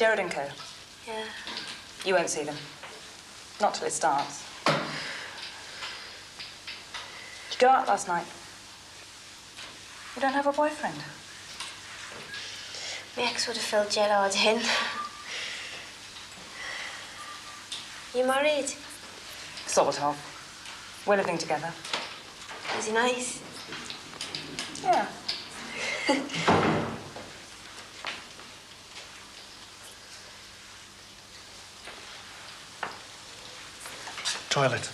Gerard and Co. Yeah. You won't see them. Not till it starts. Did you go out last night? You don't have a boyfriend? My ex would have filled Gerard in. You married? Sort of. We're living together. Is he nice? Yeah. Toilet.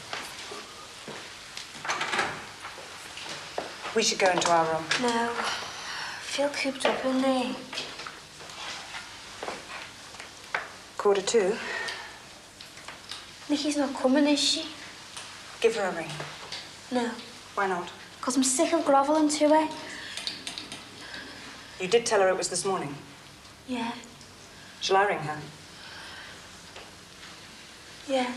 We should go into our room. No. I feel cooped up in there. 2:45. Nikki's not coming, is she? Give her a ring. No. Why not? Because I'm sick of grovelling to her. You did tell her it was this morning. Yeah. Shall I ring her? Yeah.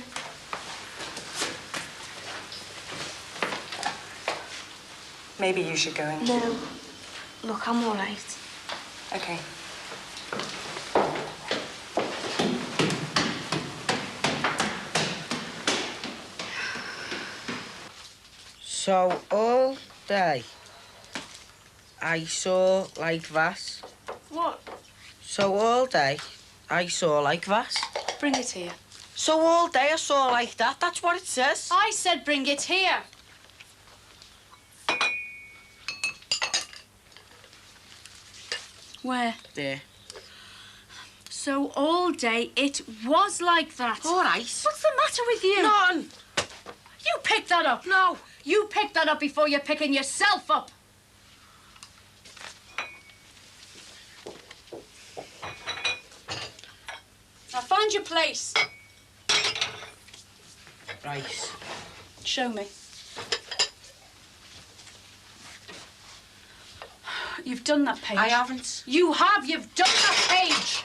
Maybe you should go in. No. Look, I'm all right. Okay. So all day I saw like that. What? So all day I saw like that. Bring it here. So all day I saw like that. That's what it says. I said bring it here. Where? There. So all day it was like that. All right. What's the matter with you? None. You picked that up. No. You picked that up before you're picking yourself up. Now find your place. Right. Show me. You've done that page. I haven't. You have. You've done that page.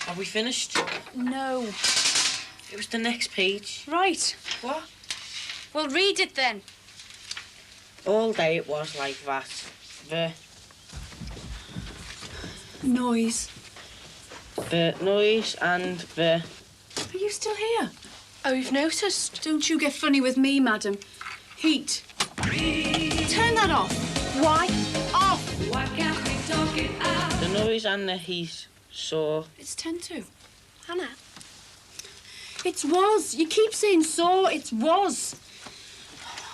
Have we finished? No. It was the next page. Right. What? Well, read it then. All day it was like that. The Noise. noise and the... Are you still here? Oh, you've noticed. Don't you get funny with me, madam. Heat. Turn that off. Why? Off. Why can't we talk it out? The noise and the heat saw... It's 10-2. Hannah. It was. You keep saying saw. It was.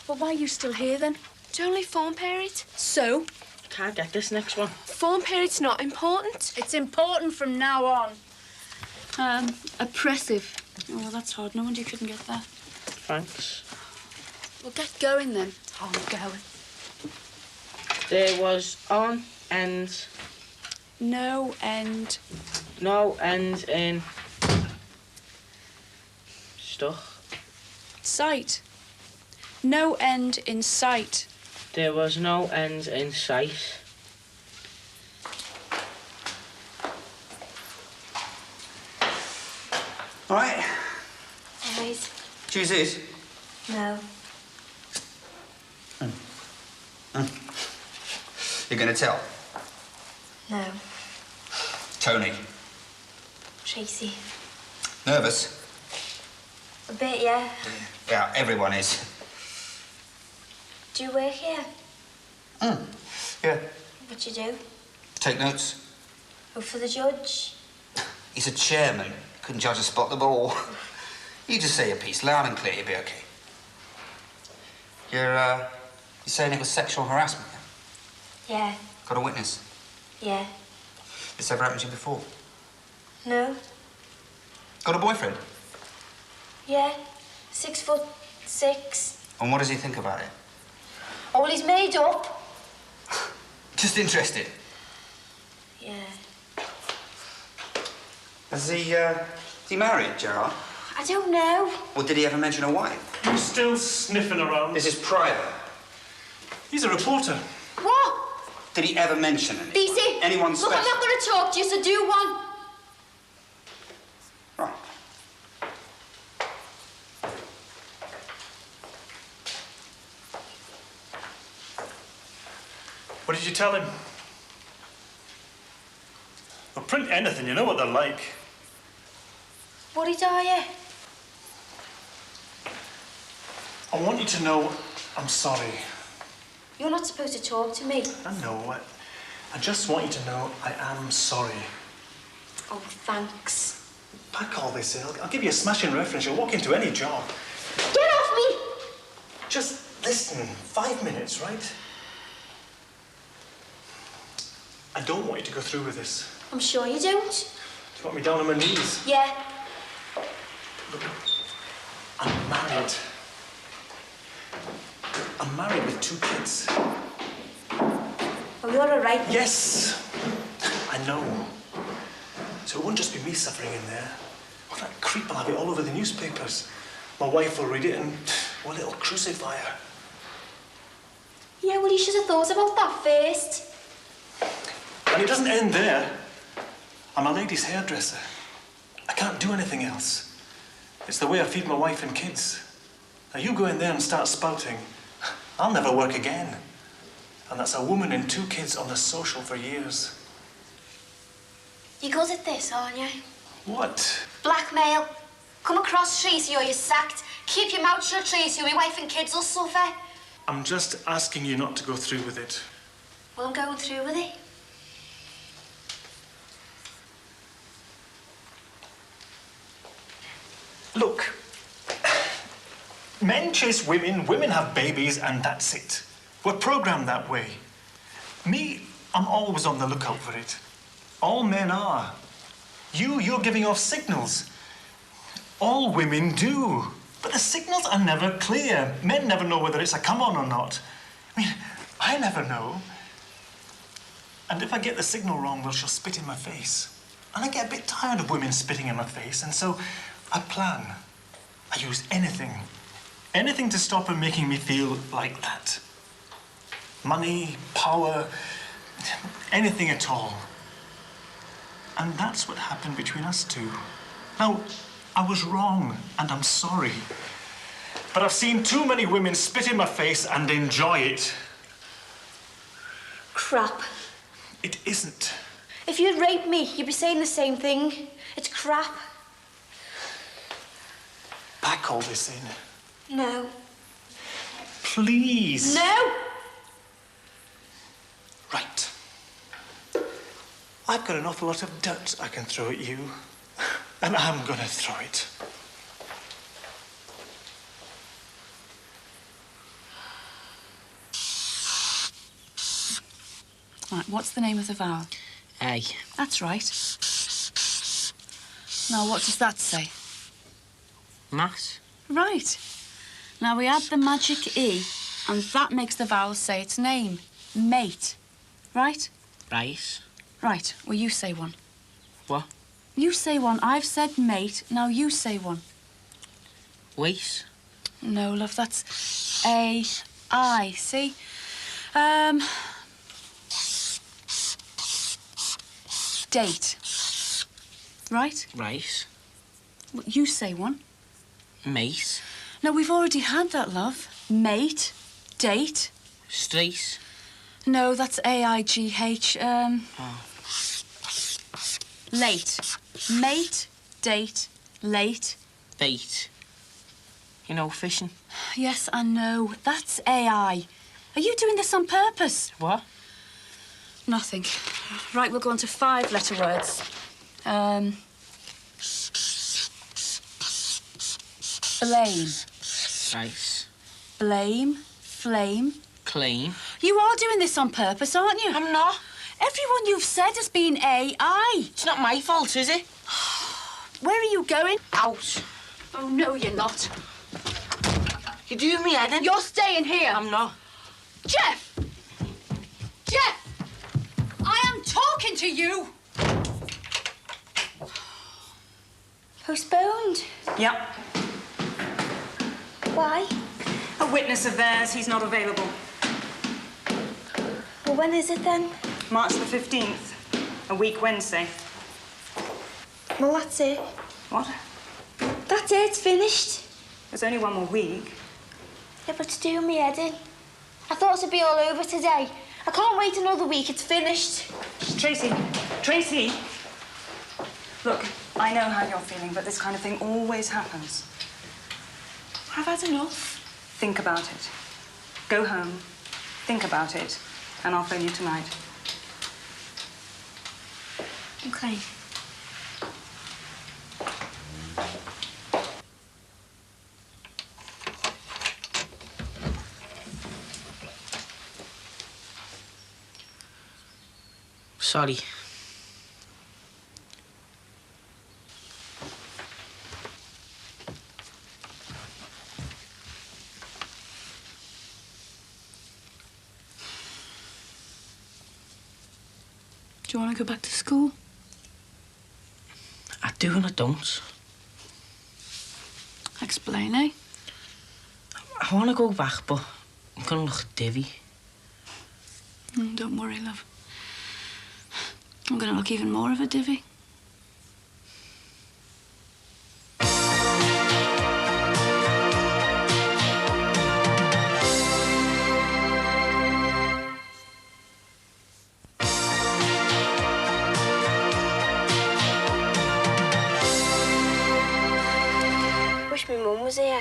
Well, why are you still here, then? It's only form period. So? Can't get this next one. Form period's not important. It's important from now on. Oppressive. Oh, well, that's hard. No wonder you couldn't get that. Thanks. Well, get going, then. I'm going. There was on and... No end. No end in... stuff. Sight. No end in sight. There was no end in sight. All right. All right. Choose this. No. You're going to tell? No. Tony. Tracy. Nervous? A bit, yeah. Yeah, everyone is. Do you work here? Yeah. What you do? Take notes. Oh, for the judge? He's a chairman. Couldn't judge a spot the ball. You just say your piece loud and clear, you'll be okay. You're saying it was sexual harassment? Yeah. Got a witness? Yeah. This ever happened to you before? No. Got a boyfriend? Yeah. 6'6". And what does he think about it? Oh, well, he's made up. Just interested. Yeah. Is he married, Gerard? I don't know. Or did he ever mention a wife? You still sniffing around? This is private. He's a reporter. What? Did he ever mention anyone? BC. Anyone Look, special? I'm not going to talk to you, so do one. Right. tell him. They'll print anything, you know what they're like. Worried, are you? I want you to know I'm sorry. You're not supposed to talk to me. I know. I just want you to know I am sorry. Oh, thanks. Pack all this in. I'll give you a smashing reference. You'll walk into any job. Get off me! Just listen. 5 minutes, right? I don't want you to go through with this. I'm sure you don't. Do you want me down on my knees? Yeah. Look, I'm married. I'm married with 2 kids. Oh, you're all right. Yes, I know. So it won't just be me suffering in there. Well, that creep will have it all over the newspapers. My wife will read it and well, it'll crucify her. Yeah, well, you should have thought about that first. And it doesn't end there. I'm a lady's hairdresser. I can't do anything else. It's the way I feed my wife and kids. Now, you go in there and start spouting, I'll never work again. And that's a woman and 2 kids on the social for years. You're good at this, aren't you? What? Blackmail. Come across Tracy or you're sacked. Keep your mouth shut, Tracy, or your wife and kids will suffer. I'm just asking you not to go through with it. Well, I'm going through with it. Look, men chase women, women have babies, and that's it. We're programmed that way. Me, I'm always on the lookout for it. All men are. You're giving off signals. All women do. But the signals are never clear. Men never know whether it's a come-on or not. I mean, I never know. And if I get the signal wrong, well, she'll spit in my face. And I get a bit tired of women spitting in my face, and so I plan. I use anything. Anything to stop her making me feel like that. Money, power, anything at all. And that's what happened between us 2. Now, I was wrong, and I'm sorry. But I've seen too many women spit in my face and enjoy it. Crap. It isn't. If you'd raped me, you'd be saying the same thing. It's crap. Pack all this in. No. Please. No! Right. I've got an awful lot of dirt I can throw at you, and I'm gonna throw it. Right, what's the name of the vowel? A. That's right. Now, what does that say? Mass. Right. Now, we add the magic E, and that makes the vowel say its name. Mate. Right? Rice. Right. Well, you say one. What? You say one. I've said mate. Now you say one. Waste. No, love, that's A-I. See? Date. Right? Rice. Well, you say one. Mace. No, we've already had that, love. Mate. Date. Street. No, that's A-I-G-H. Late. Mate. Date. Late. Bait. You know, fishing. Yes, I know. That's AI. Are you doing this on purpose? What? Nothing. Right, we'll go on to 5-letter words. Blame. Rice. Blame. Flame. Clean. You are doing this on purpose, aren't you? I'm not. Everyone you've said has been AI. It's not my fault, is it? Where are you going? Out. Oh, no, you're not. You're doing me head in. You're staying here. I'm not. Jeff! Jeff! I am talking to you! Postponed? Yep. Why? A witness of theirs, he's not available. Well, when is it then? March the 15th, a week Wednesday. Well, that's it. What? That's it, it's finished. There's only one more week. Yeah, but it's doing me head in. I thought it'd be all over today. I can't wait another week. It's finished. Tracy, Tracy. Look, I know how you're feeling, but this kind of thing always happens. I've had enough. Think about it. Go home, think about it, and I'll phone you tonight. Okay. Sorry. Do you want to go back to school? I do and I don't. Explain, eh? I want to go back, but I'm going to look divvy. Don't worry, love. I'm going to look even more of a divvy. Wish my mum was here.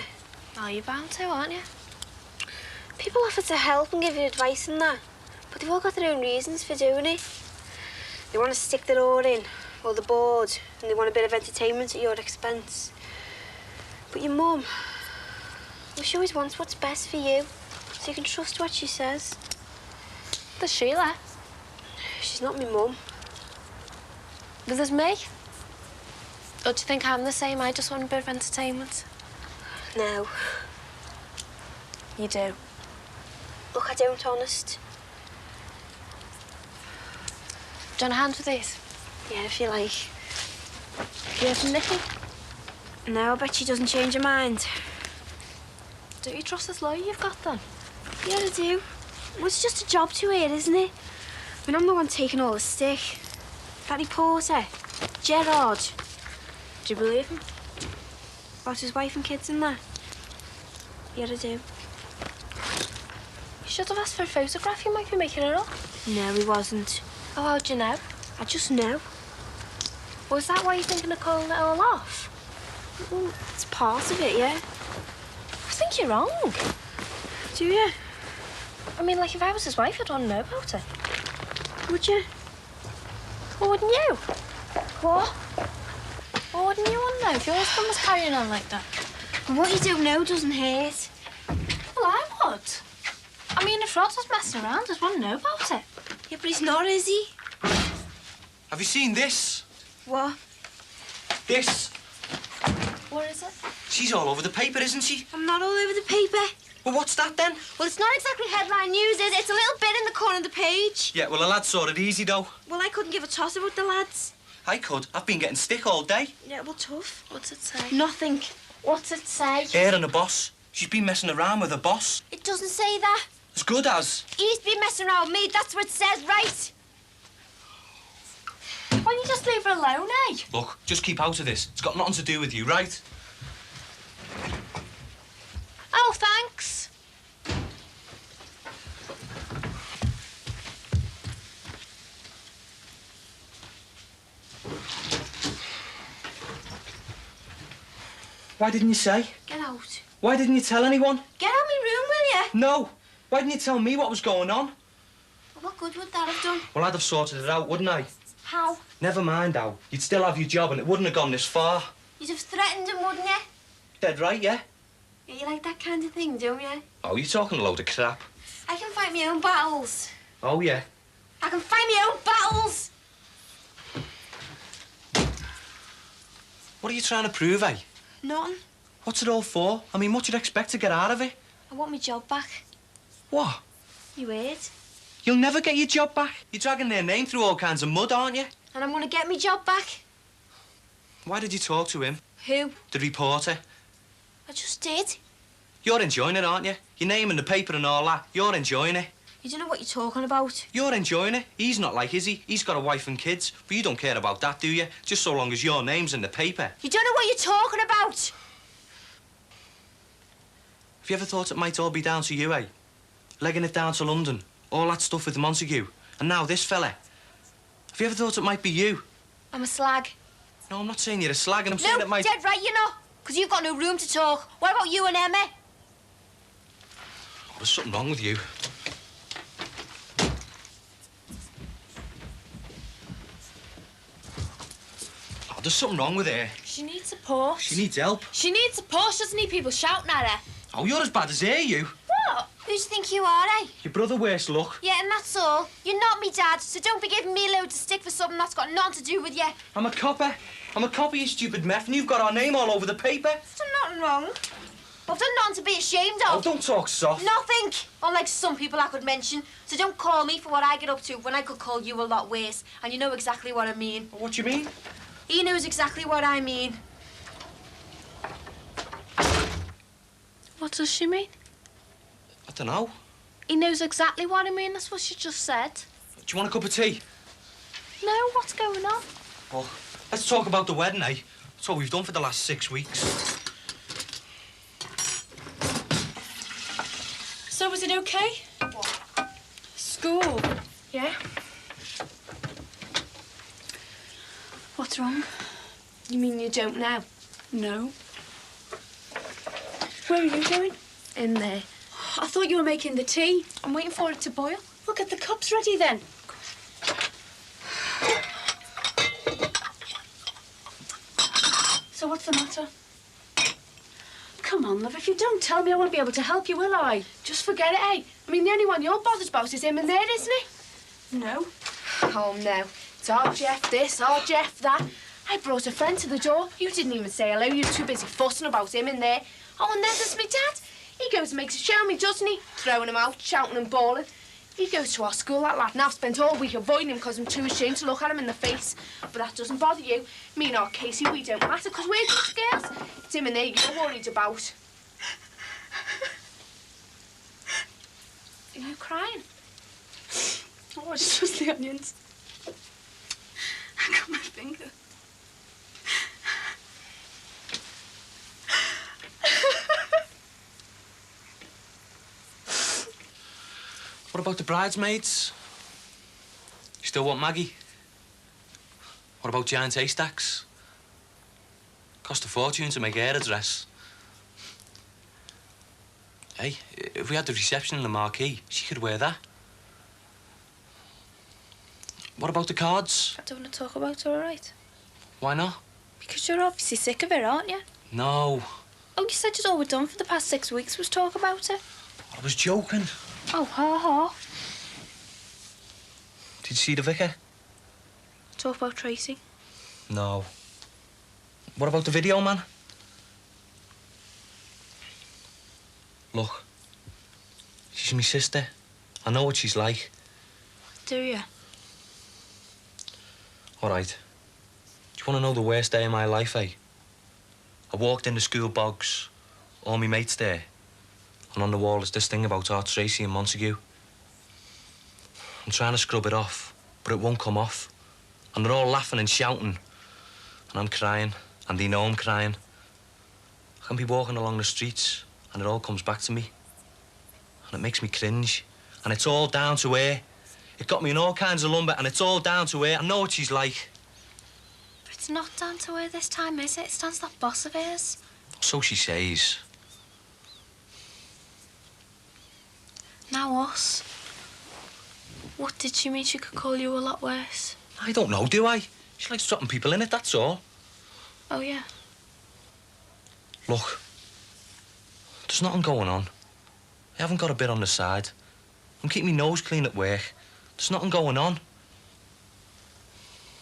Oh, you're bound to, aren't you? People offer to help and give you advice and that, but they've all got their own reasons for doing it. They want to stick their oar in, or they're bored, and they want a bit of entertainment at your expense. But your mum, well, she always wants what's best for you, so you can trust what she says. There's Sheila. She's not my mum. But there's me. Or do you think I'm the same? I just want a bit of entertainment. No. You do. Look, I don't, honest. Do you want a hand with these? Yeah, if you like. You hear from Nicky? No, I bet she doesn't change her mind. Don't you trust this lawyer you've got, then? Yeah, I do. Well, it's just a job to her, isn't it? I mean, I'm the one taking all the stick. Danny Porter, Gerard. Do you believe him? About his wife and kids and that? Yeah, I do. You should have asked for a photograph. You might be making it up. No, he wasn't. Oh, how'd you know? I just know. Was that why you're thinking of calling it all off? Well, it's part of it, yeah. I think you're wrong. Do you? I mean, like, if I was his wife, I'd want to know about it. Would you? Well, wouldn't you? What? Well, wouldn't you want to know if your husband was carrying on like that? And what you don't know doesn't hurt. Well, I would. I mean, if Rod was messing around, I'd want to know about it. Yeah, but he's not, is he? Have you seen this? What? This? What is it? She's all over the paper, isn't she? I'm not all over the paper. Well, what's that then? Well, it's not exactly headline news, is it? It's a little bit in the corner of the page. Yeah, well, the lad saw it easy, though. Well, I couldn't give a toss about the lads. I could. I've been getting stick all day. Yeah, well, tough. What's it say? Nothing. What's it say? Her and the boss. She's been messing around with the boss. It doesn't say that. As good as. He's been messing around with me. That's what it says, right? Why don't you just leave her alone, eh? Look, just keep out of this. It's got nothing to do with you, right? Oh, thanks. Why didn't you say? Get out. Why didn't you tell anyone? Get out of my room, will you? No. Why didn't you tell me what was going on? Well, what good would that have done? Well, I'd have sorted it out, wouldn't I? How? Never mind how. You'd still have your job and it wouldn't have gone this far. You'd have threatened him, wouldn't you? Dead right, yeah? Yeah, you like that kind of thing, don't you? Oh, you're talking a load of crap. I can fight my own battles. Oh, yeah. I can fight my own battles. What are you trying to prove, eh? Nothing. What's it all for? I mean, what do you expect to get out of it? I want my job back. What? You heard? You'll never get your job back. You're dragging their name through all kinds of mud, aren't you? And I'm going to get my job back. Why did you talk to him? Who? The reporter. I just did. You're enjoying it, aren't you? Your name in the paper and all that. You're enjoying it. You don't know what you're talking about. You're enjoying it. He's not like, is he? He's got a wife and kids. But you don't care about that, do you? Just so long as your name's in the paper. You don't know what you're talking about. Have you ever thought it might all be down to you, eh? Legging it down to London. All that stuff with Montague. And now this fella. Have you ever thought it might be you? I'm a slag. No, I'm not saying you're a slag, and I'm saying No, it might... dead right, you know. Because you've got no room to talk. What about you and Emma? Oh, there's something wrong with you. Oh, there's something wrong with her. She needs support. She needs help. She needs support. She doesn't need people shouting at her. Oh, you're as bad as her, you. What? Who do you think you are, eh? Your brother worse luck. Yeah, and that's all. You're not me dad, so don't be giving me loads of stick for something that's got nothing to do with you. I'm a copper. I'm a copper, you stupid meth, and you've got our name all over the paper. I've done nothing wrong. I've done nothing to be ashamed of. Oh, don't talk soft. Nothing. Unlike some people I could mention. So don't call me for what I get up to when I could call you a lot worse. And you know exactly what I mean. What do you mean? He knows exactly what I mean. What does she mean? I don't know. He knows exactly what I mean. That's what she just said. Do you want a cup of tea? No, what's going on? Well, let's talk about the wedding, eh? That's what we've done for the last 6 weeks. So was it okay? What? School. Yeah? What's wrong? You mean you don't know? No. Where are you going? In there. I thought you were making the tea. I'm waiting for it to boil. Well, get the cups ready then. So what's the matter? Come on, love, if you don't tell me, I won't be able to help you, will I? Just forget it, eh? I mean, the only one you're bothered about is him in there, isn't he? No. Oh, no. It's our Jeff this, our Jeff that. I brought a friend to the door. You didn't even say hello. You were too busy fussing about him in there. Oh, and then there's me dad. He goes and makes a show of me, doesn't he? Throwing him out, shouting and bawling. He goes to our school, that lad, and I've spent all week avoiding him because I'm too ashamed to look at him in the face. But that doesn't bother you. Me and our Casey, we don't matter because we're just girls. It's him and there you're worried about. Are you crying? Oh, it's just the onions. I got my finger. What about the bridesmaids? You still want Maggie? What about giant haystacks? Cost a fortune to make her a dress. Hey, if we had the reception in the marquee, she could wear that. What about the cards? I don't want to talk about her, all right? Why not? Because you're obviously sick of it, aren't you? No. Oh, you said all we'd done for the past 6 weeks was talk about it. I was joking. Oh, ha. Did you see the vicar? Talk about Tracy. No. What about the video man? Look, she's my sister. I know what she's like. Do you? All right. Do you want to know the worst day of my life, eh? I walked in the school bogs, all my mates there, and on the wall is this thing about our Tracy and Montague. I'm trying to scrub it off, but it won't come off. And they're all laughing and shouting, and I'm crying, and they know I'm crying. I can be walking along the streets, and it all comes back to me. And it makes me cringe. And it's all down to her. It got me in all kinds of lumber, and it's all down to her. I know what she's like. But it's not down to her this time, is it? It's down to that boss of hers. So she says. Now us. What did she mean? She could call you a lot worse? I don't know, do I? She likes dropping people in it, that's all. Oh, yeah. Look, there's nothing going on. I haven't got a bit on the side. I'm keeping my nose clean at work. There's nothing going on.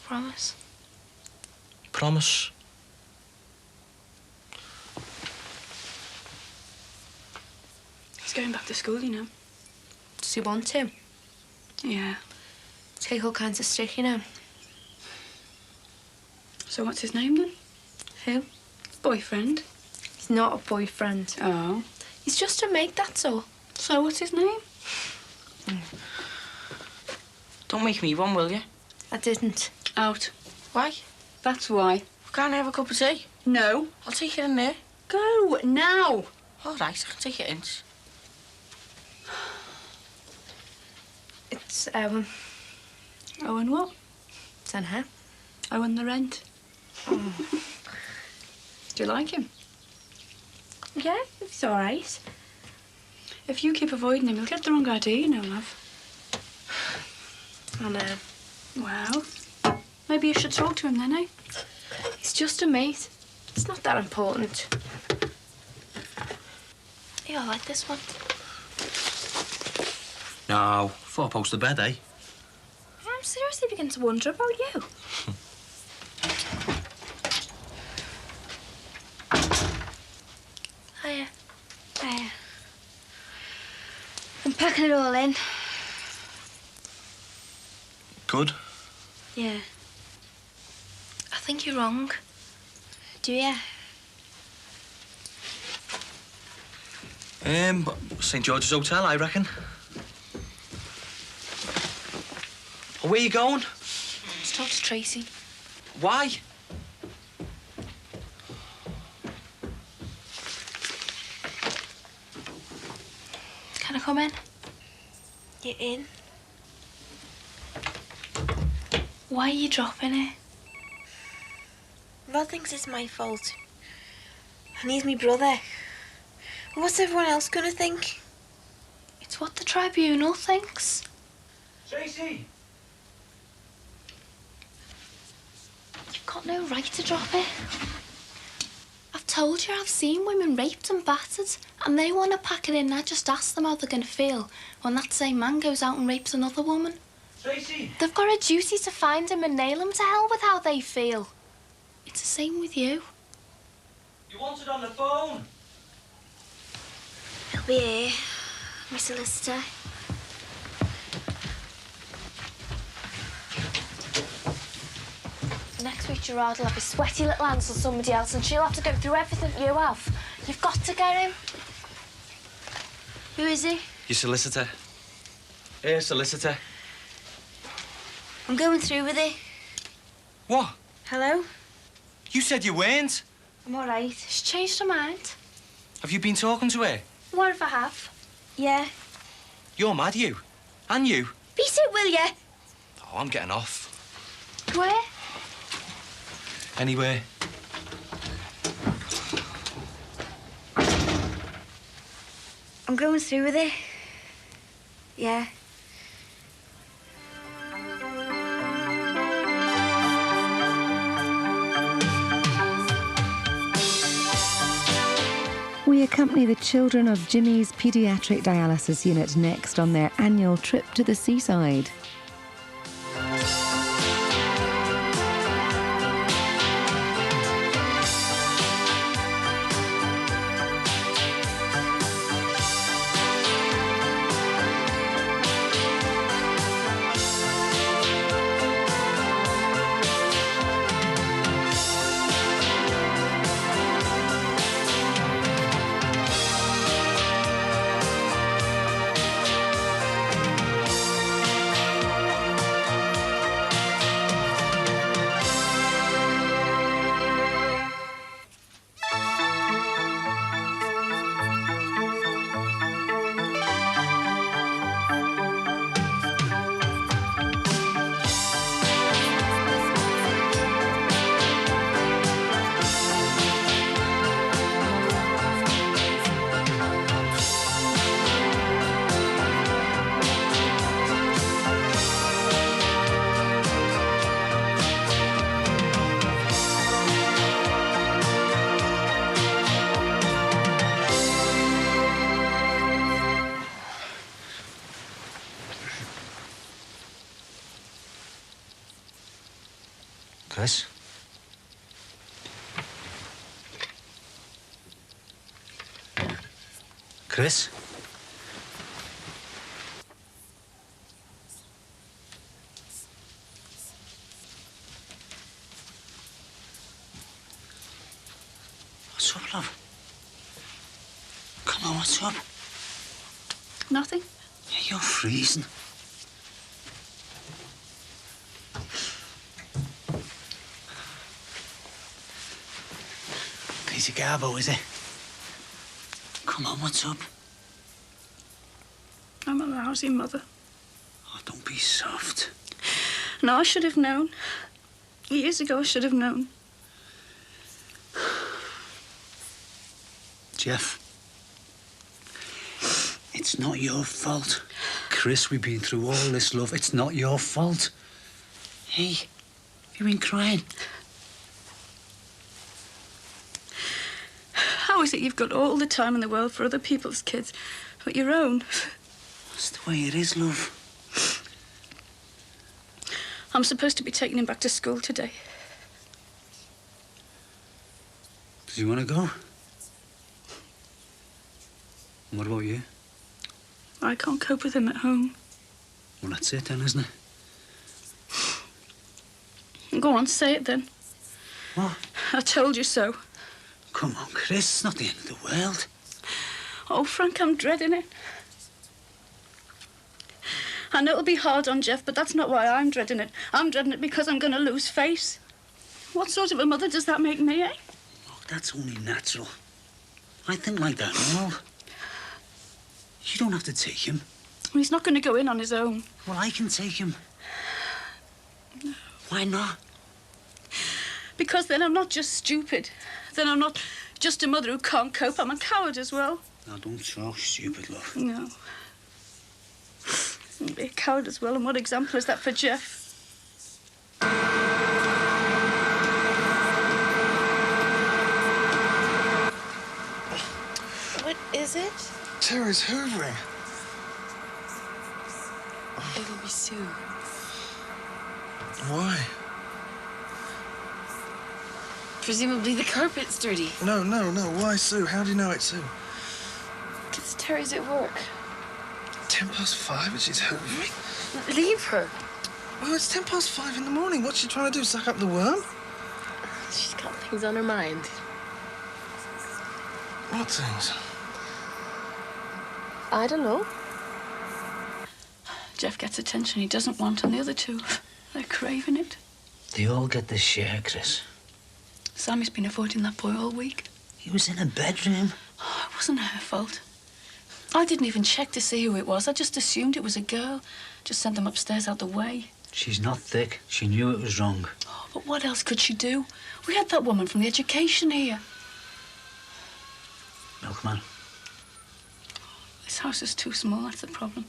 Promise? Promise. He's going back to school, you know. Does he want to? Yeah. Take all kinds of stick, you know. So what's his name then? Who? Boyfriend. He's not a boyfriend. Oh. He's just a mate, that's all. So what's his name? Don't make me one, will you? I didn't. Out. Why? That's why. Can't I have a cup of tea? No. I'll take it in there. Go now. All right, I can take it in. It's Owen. Owen what? Dunno. Owen the rent. Oh. Do you like him? Yeah, it's all right. If you keep avoiding him, you'll get the wrong idea, you know, love. I know. Well, maybe you should talk to him then, eh? He's just a mate. It's not that important. Yeah, I like this one. No, 4 posts to bed, eh? I'm seriously beginning to wonder about you. Hiya. Hiya. I'm packing it all in. Good. Yeah. I think you're wrong. Do you? St. George's Hotel, I reckon. Oh, where you going? Let's talk to Tracy. Why? Can I come in? You're in? Why are you dropping it? Rod thinks it's my fault. And he's my brother. What's everyone else gonna think? It's what the tribunal thinks. Tracy! You've got no right to drop it. I've told you I've seen women raped and battered, and they want to pack it in. I just ask them how they're going to feel when that same man goes out and rapes another woman. Tracy! They've got a duty to find him and nail him to hell with how they feel. It's the same with you. You wanted on the phone? He'll be here, my solicitor. Next week, Gerard will have his sweaty little hands on somebody else, and she'll have to go through everything you have. You've got to get him. Who is he? Your solicitor. Hey, solicitor. I'm going through with it. What? Hello? You said you weren't. I'm all right. She's changed her mind. Have you been talking to her? What if I have? Yeah. You're mad, you. And you. Beat it, will ya? Oh, I'm getting off. Where? Anywhere. I'm going through with it. Yeah. We accompany the children of Jimmy's paediatric dialysis unit next on their annual trip to the seaside. Chris? Chris? What's up, love? Come on, what's up? Nothing. Yeah, you're freezing. Piece of garbo, is it? Come on, what's up? I'm at the housing, Mother. Oh, be soft. No, I should have known. Years ago, I should have known. Jeff, it's not your fault. Chris, we've been through all this, love. It's not your fault. Hey, you've been crying. How is it you've got all the time in the world for other people's kids, but your own? That's the way it is, love. I'm supposed to be taking him back to school today. Does he want to go? And what about you? I can't cope with him at home. Well, that's it then, isn't it? Go on, say it then. What? I told you so. Come on, Chris, it's not the end of the world. Oh, Frank, I'm dreading it. I know it'll be hard on Jeff, but that's not why I'm dreading it. I'm dreading it because I'm going to lose face. What sort of a mother does that make me, eh? Look, that's only natural. I think like that, no. You don't have to take him. He's not going to go in on his own. Well, I can take him. No. Why not? Because then I'm not just stupid. Then I'm not just a mother who can't cope. I'm a coward as well. Now, don't talk stupid, love. No. I'll be a coward as well, and what example is that for Jeff? What is it? Terry's hoovering. It'll be soon. Why? Presumably the carpet's dirty. No. Why, Sue? How do you know it's Sue? Because Terry's at work. 5:10 and she's hoovering? Leave her. Well, it's 5:10 in the morning. What's she trying to do, suck up the worm? She's got things on her mind. What things? I don't know. Jeff gets attention he doesn't want, and the other two, they're craving it. They all get their share, Chris. Sammy's been avoiding that boy all week. He was in a bedroom. Oh, it wasn't her fault. I didn't even check to see who it was. I just assumed it was a girl. Just sent them upstairs out the way. She's not thick. She knew it was wrong. Oh, but what else could she do? We had that woman from the education here. Milkman. This house is too small, that's the problem.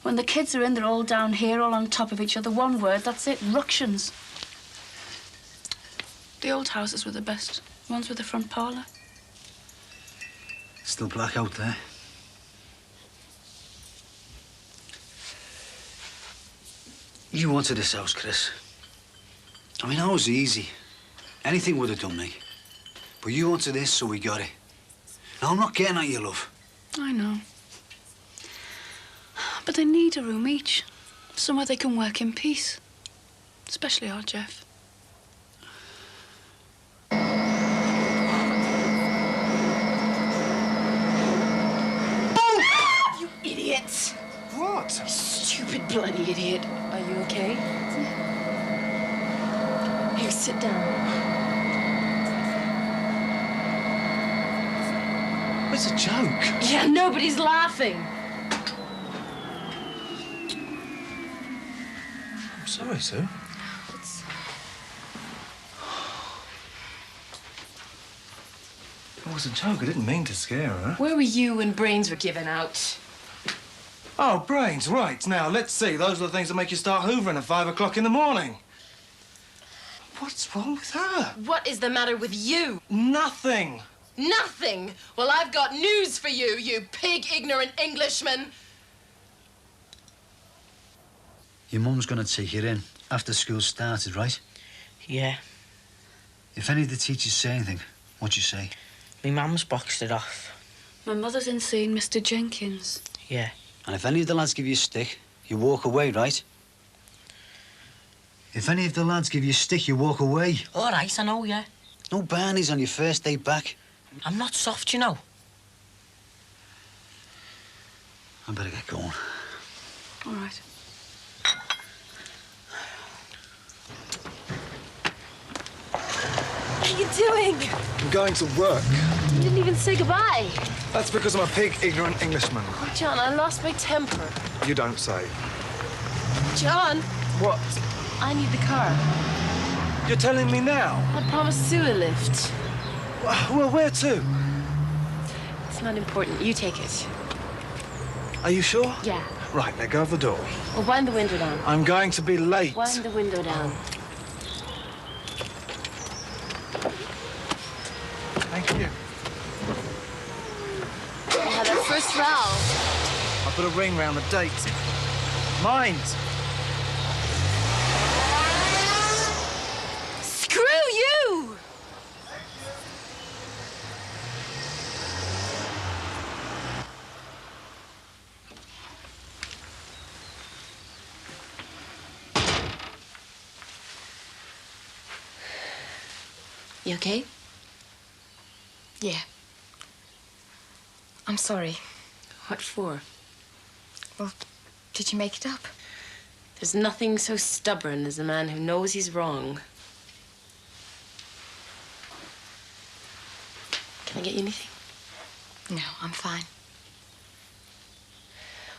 When the kids are in, they're all down here, all on top of each other. One word, that's it, ructions. The old houses were the best. Ones with the front parlour. Still black out there. You wanted this house, Chris. I mean, I was easy. Anything would have done me. But you wanted this, so we got it. Now, I'm not getting at you, love. I know. But they need a room each. Somewhere they can work in peace. Especially our Jeff. You idiot! What? Stupid bloody idiot. Are you okay? Here, sit down. It's a joke. Yeah, nobody's laughing. I'm sorry, Sue. It was a joke. I didn't mean to scare her. Where were you when brains were given out? Oh, brains, right. Now, let's see. Those are the things that make you start hoovering at 5 o'clock in the morning. What's wrong with her? What is the matter with you? Nothing. Nothing? Well, I've got news for you, you pig ignorant Englishman. Your mum's going to take you in after school started, right? Yeah. If any of the teachers say anything, what you say? My mum's boxed it off. My mother's in seeing Mr. Jenkins. Yeah. And if any of the lads give you a stick, you walk away, right? If any of the lads give you a stick, you walk away. All right, I know, yeah. No Barneys on your first day back. I'm not soft, you know. I better get going. All right. What are you doing? I'm going to work. You didn't even say goodbye. That's because I'm a pig ignorant Englishman. Oh, John, I lost my temper. You don't say. John! What? I need the car. You're telling me now? I promised Sue a lift. Well, where to? It's not important. You take it. Are you sure? Yeah. Right, let go of the door. Well, wind the window down. I'm going to be late. Wind the window down. Thank you. We had our first row. I put a ring round the date. Mind! Screw you! You okay? Yeah. I'm sorry. What for? Well, did you make it up? There's nothing so stubborn as a man who knows he's wrong. Can I get you anything? No, I'm fine.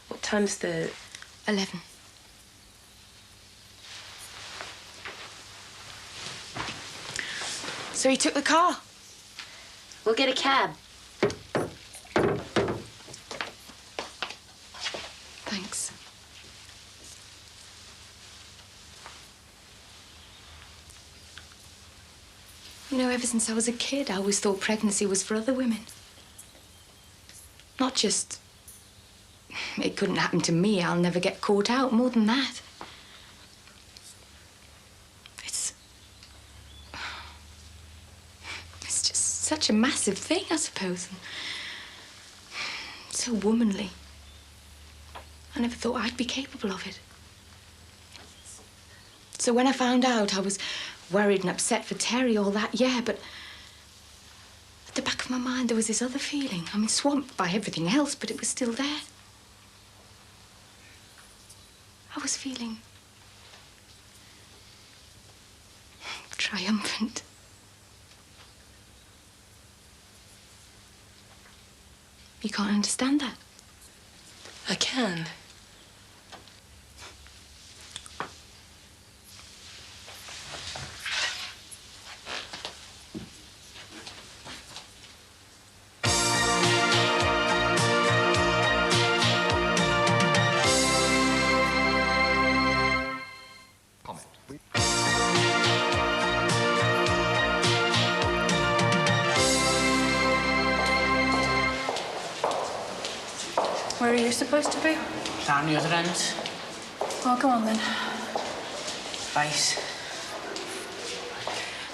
What time's the... 11. So he took the car. We'll get a cab. Thanks. You know, ever since I was a kid, I always thought pregnancy was for other women. Not just... It couldn't happen to me, I'll never get caught out, more than that. It's just such a massive thing, I suppose. And so womanly. I never thought I'd be capable of it. So when I found out, I was worried and upset for Terry, all that, yeah, but at the back of my mind, there was this other feeling. I mean, swamped by everything else, but it was still there. I was feeling triumphant. You can't understand that? I can. Where are you supposed to be? Down the other end. Well, go on then. Right.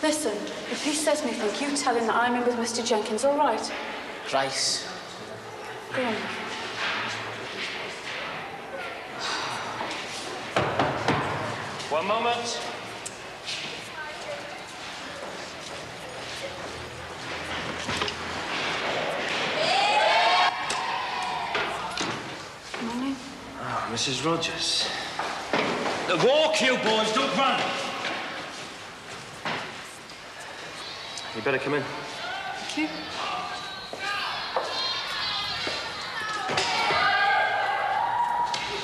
Listen, if he says anything, you tell him that I'm in with Mr. Jenkins, all right? Right. Go on. One moment. Morning. Oh, Mrs. Rogers. Walk, you boys, don't run. You better come in. Thank you.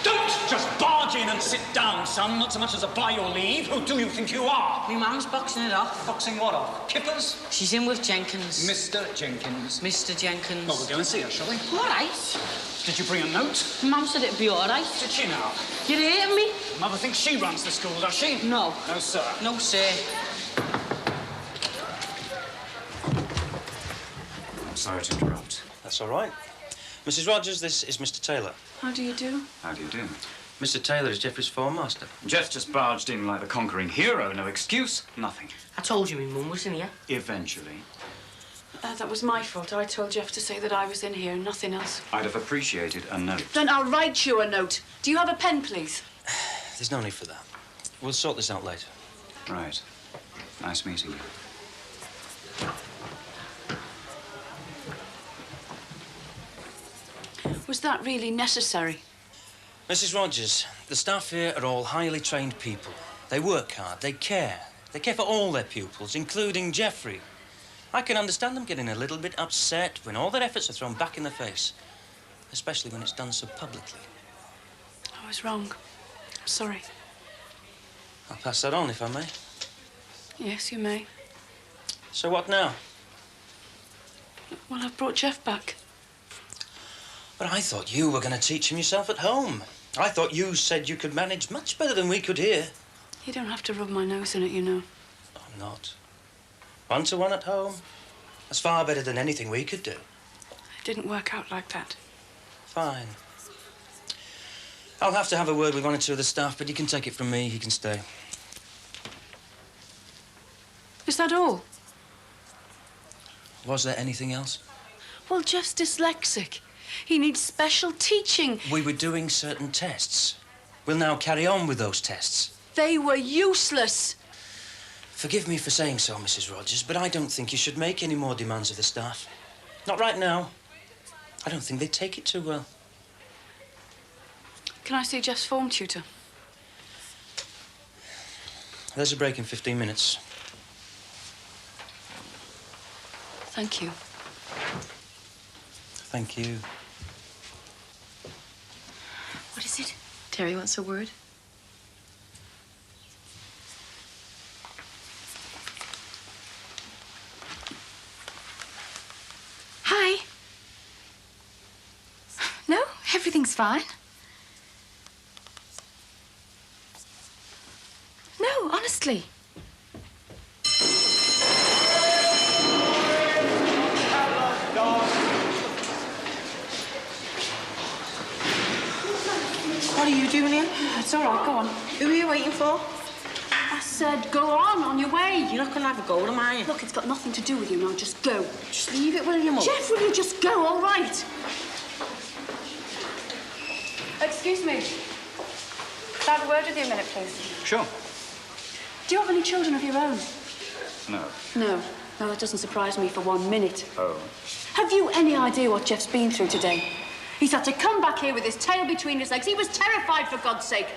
Don't just barge in and sit down, son. Not so much as a by your leave. Who do you think you are? My mum's boxing it off. Boxing what off? Kippers? She's in with Jenkins. Mr. Jenkins. Mr. Jenkins. Well, we'll go and see her, shall we? All right. Did you bring a note? Mum said it'd be all right. Did she now? You hating me? Mother thinks she runs the school, does she? No. No, sir. No, sir. I'm sorry to interrupt. That's all right. Mrs. Rogers, this is Mr. Taylor. How do you do? How do you do? Mr. Taylor is Geoffrey's form master. Jeff just barged in like the conquering hero. No excuse, nothing. I told you my mum was in here. Eventually. That was my fault. I told Jeff to say that I was in here and nothing else. I'd have appreciated a note. Then I'll write you a note. Do you have a pen, please? There's no need for that. We'll sort this out later. Right. Nice meeting you. Was that really necessary? Mrs. Rogers, the staff here are all highly trained people. They work hard, they care. They care for all their pupils, including Geoffrey. I can understand them getting a little bit upset when all their efforts are thrown back in the face, especially when it's done so publicly. I was wrong. Sorry. I'll pass that on, if I may. Yes, you may. So what now? Well, I've brought Jeff back. But I thought you were going to teach him yourself at home. I thought you said you could manage much better than we could here. You don't have to rub my nose in it, you know. I'm not. 1-to-1 at home. That's far better than anything we could do. It didn't work out like that. Fine. I'll have to have a word with 1 or 2 of the staff, but you can take it from me. He can stay. Is that all? Was there anything else? Well, Jeff's dyslexic. He needs special teaching. We were doing certain tests. We'll now carry on with those tests. They were useless. Forgive me for saying so, Mrs. Rogers, but I don't think you should make any more demands of the staff. Not right now. I don't think they take it too well. Can I see Jeff's form tutor? There's a break in 15 minutes. Thank you. Thank you. What is it? Terry wants a word. Hi. No, everything's fine. No, honestly. What are you doing here? It's all right, go on. Who are you waiting for? I said go on your way. You're not going to have a go, am I? Look, it's got nothing to do with you now. Just go. Just leave it, will you, Mum? Jeff, will you just go, all right? Excuse me. Can I have a word with you a minute, please? Sure. Do you have any children of your own? No. No. No, that doesn't surprise me for 1 minute. Oh. Have you any idea what Jeff's been through today? He's had to come back here with his tail between his legs. He was terrified, for God's sake.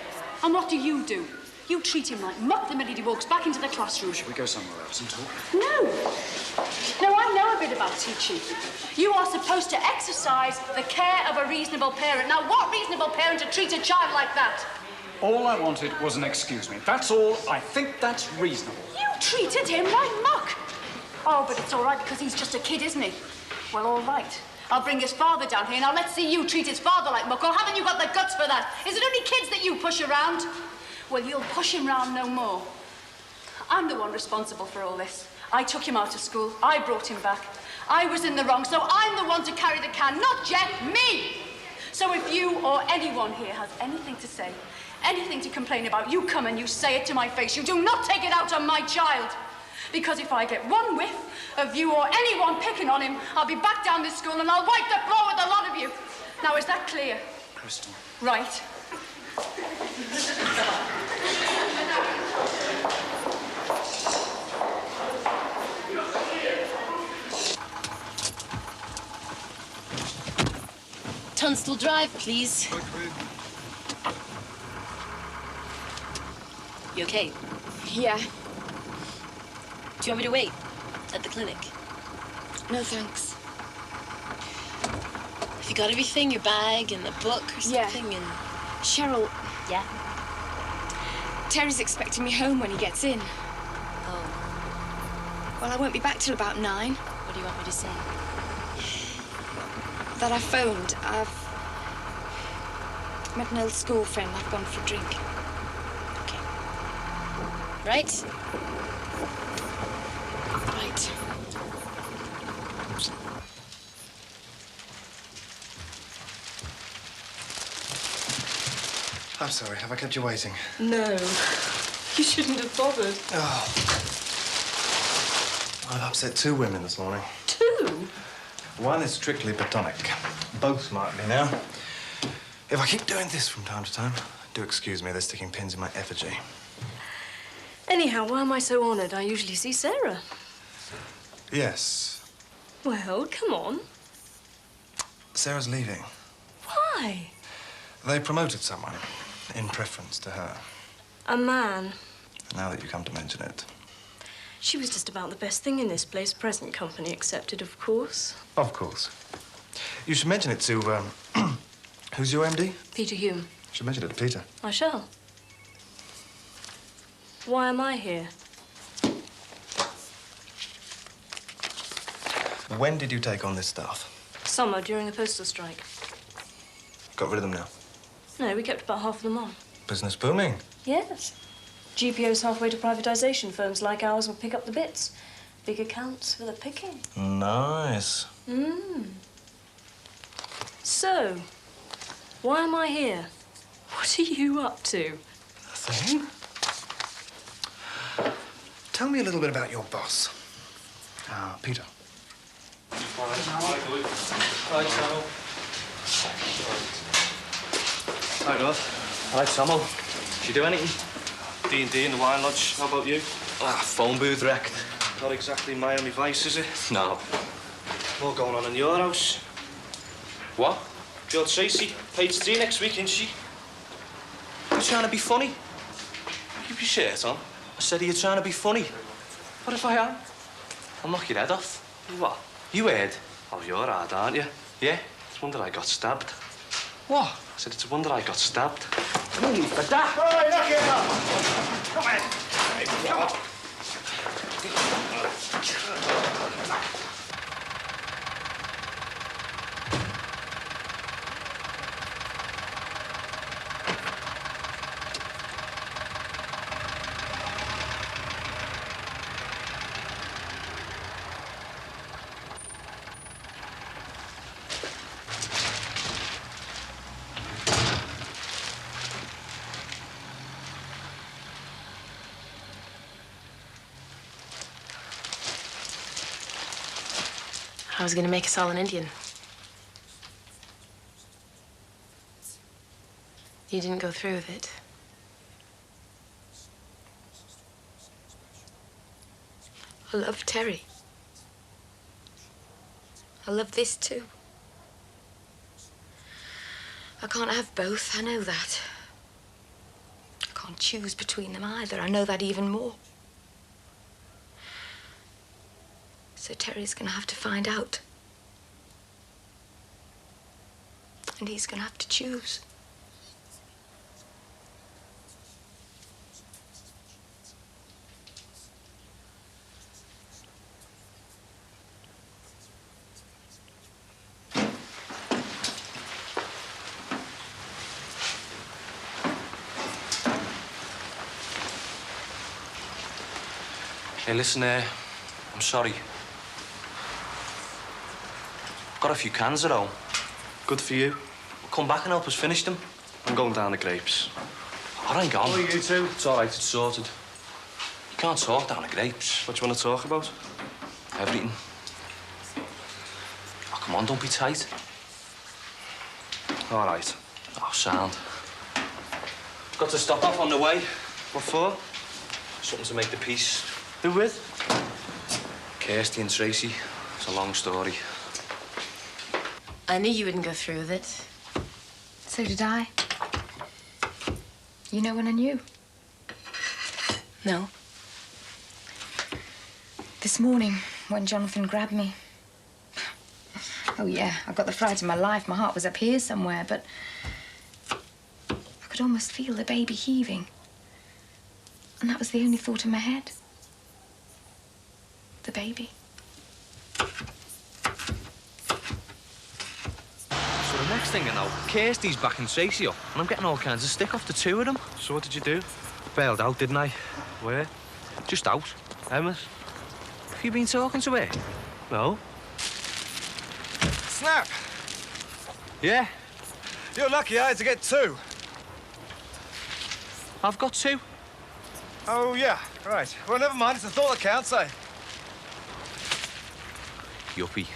And what do? You treat him like muck the minute he walks back into the classroom. Should we go somewhere else and talk? No. No, I know a bit about teaching. You are supposed to exercise the care of a reasonable parent. Now, what reasonable parent would treat a child like that? All I wanted was an excuse me. That's all. I think that's reasonable. You treated him like muck. Oh, but it's all right because he's just a kid, isn't he? Well, all right. I'll bring his father down here. Now, let's see you treat his father like muck. Or haven't you got the guts for that? Is it only kids that you push around? Well, you'll push him round no more. I'm the one responsible for all this. I took him out of school. I brought him back. I was in the wrong, so I'm the one to carry the can, not Jeff, me! So if you or anyone here has anything to say, anything to complain about, you come and you say it to my face. You do not take it out on my child. Because if I get one whiff of you or anyone picking on him, I'll be back down this school and I'll wipe the floor with a lot of you. Now, is that clear? Crystal. Right. Tunstall Drive, please. You okay? Yeah. Do you want me to wait at the clinic? No, thanks. Have you got everything? Your bag and the book or something? And Cheryl, yeah. Terry's expecting me home when he gets in. Oh, Well, I won't be back till about 9. what do you want me to say? That I phoned. I've met an old school friend. I've gone for a drink. Right? Right. I'm sorry, have I kept you waiting? No. You shouldn't have bothered. Oh. I've upset 2 women this morning. 2? One is strictly platonic. Both might be now. If I keep doing this from time to time, do excuse me, they're sticking pins in my effigy. Anyhow, why am I so honoured? I usually see Sarah. Yes. Well, come on. Sarah's leaving. Why? They promoted someone in preference to her. A man. Now that you come to mention it. She was just about the best thing in this place, present company accepted, of course. Of course. You should mention it to, who's your MD? Peter Hume. You should mention it to Peter. I shall. Why am I here? When did you take on this staff? Summer, during the postal strike. Got rid of them now? No, we kept about half of them on. Business booming. Yes. GPO's halfway to privatisation. Firms like ours will pick up the bits. Big accounts for the picking. Nice. So, why am I here? What are you up to? Nothing. Tell me a little bit about your boss. Peter. Hi, Samuel. Hi, Dad. Hi, Samuel. Did you do anything? D&D in the wine lodge. How about you? Phone booth wrecked. Not exactly Miami Vice, is it? No. More going on in your house. What? Girl Tracy, page 3 next week, isn't she? You trying to be funny? Keep your shirt on. I said, are you trying to be funny? What if I am? I'll knock your head off. What? You heard? Oh, you're hard, aren't you? Yeah? It's a wonder I got stabbed. What? I said, it's a wonder I got stabbed. No need for that. All right, knock it off. Come on. Come on. I was gonna make us all an Indian. You didn't go through with it. I love Terry. I love this too. I can't have both, I know that. I can't choose between them either, I know that even more. So Terry's gonna have to find out. And he's gonna have to choose. Hey, listen, I'm sorry. Got a few cans at home. Good for you. Come back and help us finish them. I'm going down the grapes. I ain't gone. Oh, you two? It's all right, it's sorted. You can't talk down the grapes. What do you want to talk about? Everything. Oh, come on, don't be tight. All right. Oh, sound. Got to stop off on the way. What for? Something to make the peace. Who with? Kirsty and Tracy. It's a long story. I knew you wouldn't go through with it. So did I. You know when I knew? No. This morning, when Jonathan grabbed me. Oh, yeah, I got the fright of my life. My heart was up here somewhere, but I could almost feel the baby heaving. And that was the only thought in my head. The baby. So the next thing I know, Kirsty's backing Tracy up, and I'm getting all kinds of stick off the two of them. So what did you do? Bailed out, didn't I? Where? Just out. Emma's? Have you been talking to her? No. Snap! Yeah? You're lucky I had to get 2. I've got 2. Oh, yeah, right. Well, never mind. It's the thought that counts, eh? Yuppie.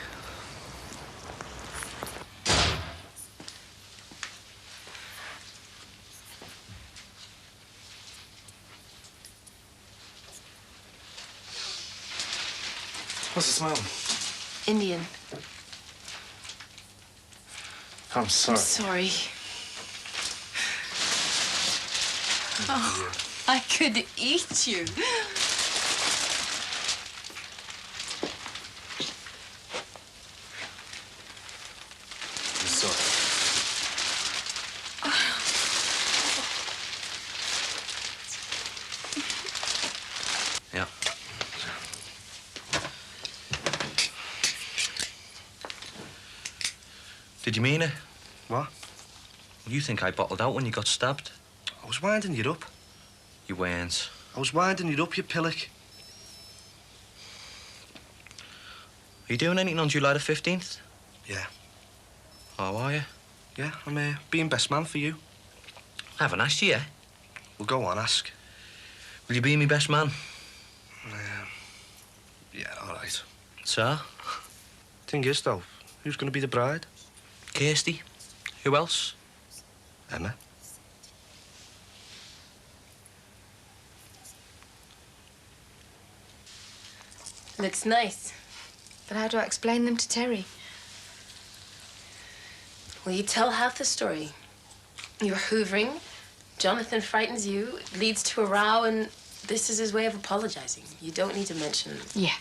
What's the smell? Indian. I'm sorry. I'm sorry. Oh, I could eat you. I'm sorry. Did you mean it? What? You think I bottled out when you got stabbed? I was winding you up. You weren't. I was winding you up, you pillock. Are you doing anything on July the 15th? Yeah. Oh, are you? Yeah, I'm being best man for you. I haven't asked you yet. Well, go on, ask. Will you be my best man? Yeah, all right. So? Thing is, though, who's going to be the bride? Kirsty. Who else? Emma. Looks nice. But how do I explain them to Terry? Well, you tell half the story. You're hoovering, Jonathan frightens you, it leads to a row, and this is his way of apologizing. You don't need to mention... Yeah.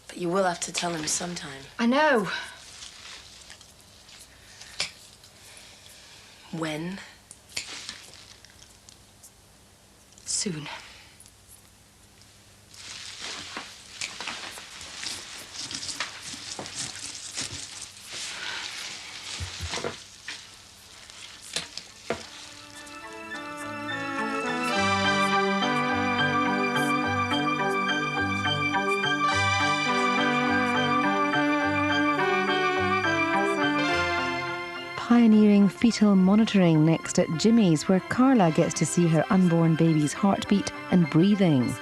But you will have to tell him sometime. I know. When? Soon. Pioneering fetal monitoring next at Jimmy's, where Carla gets to see her unborn baby's heartbeat and breathing.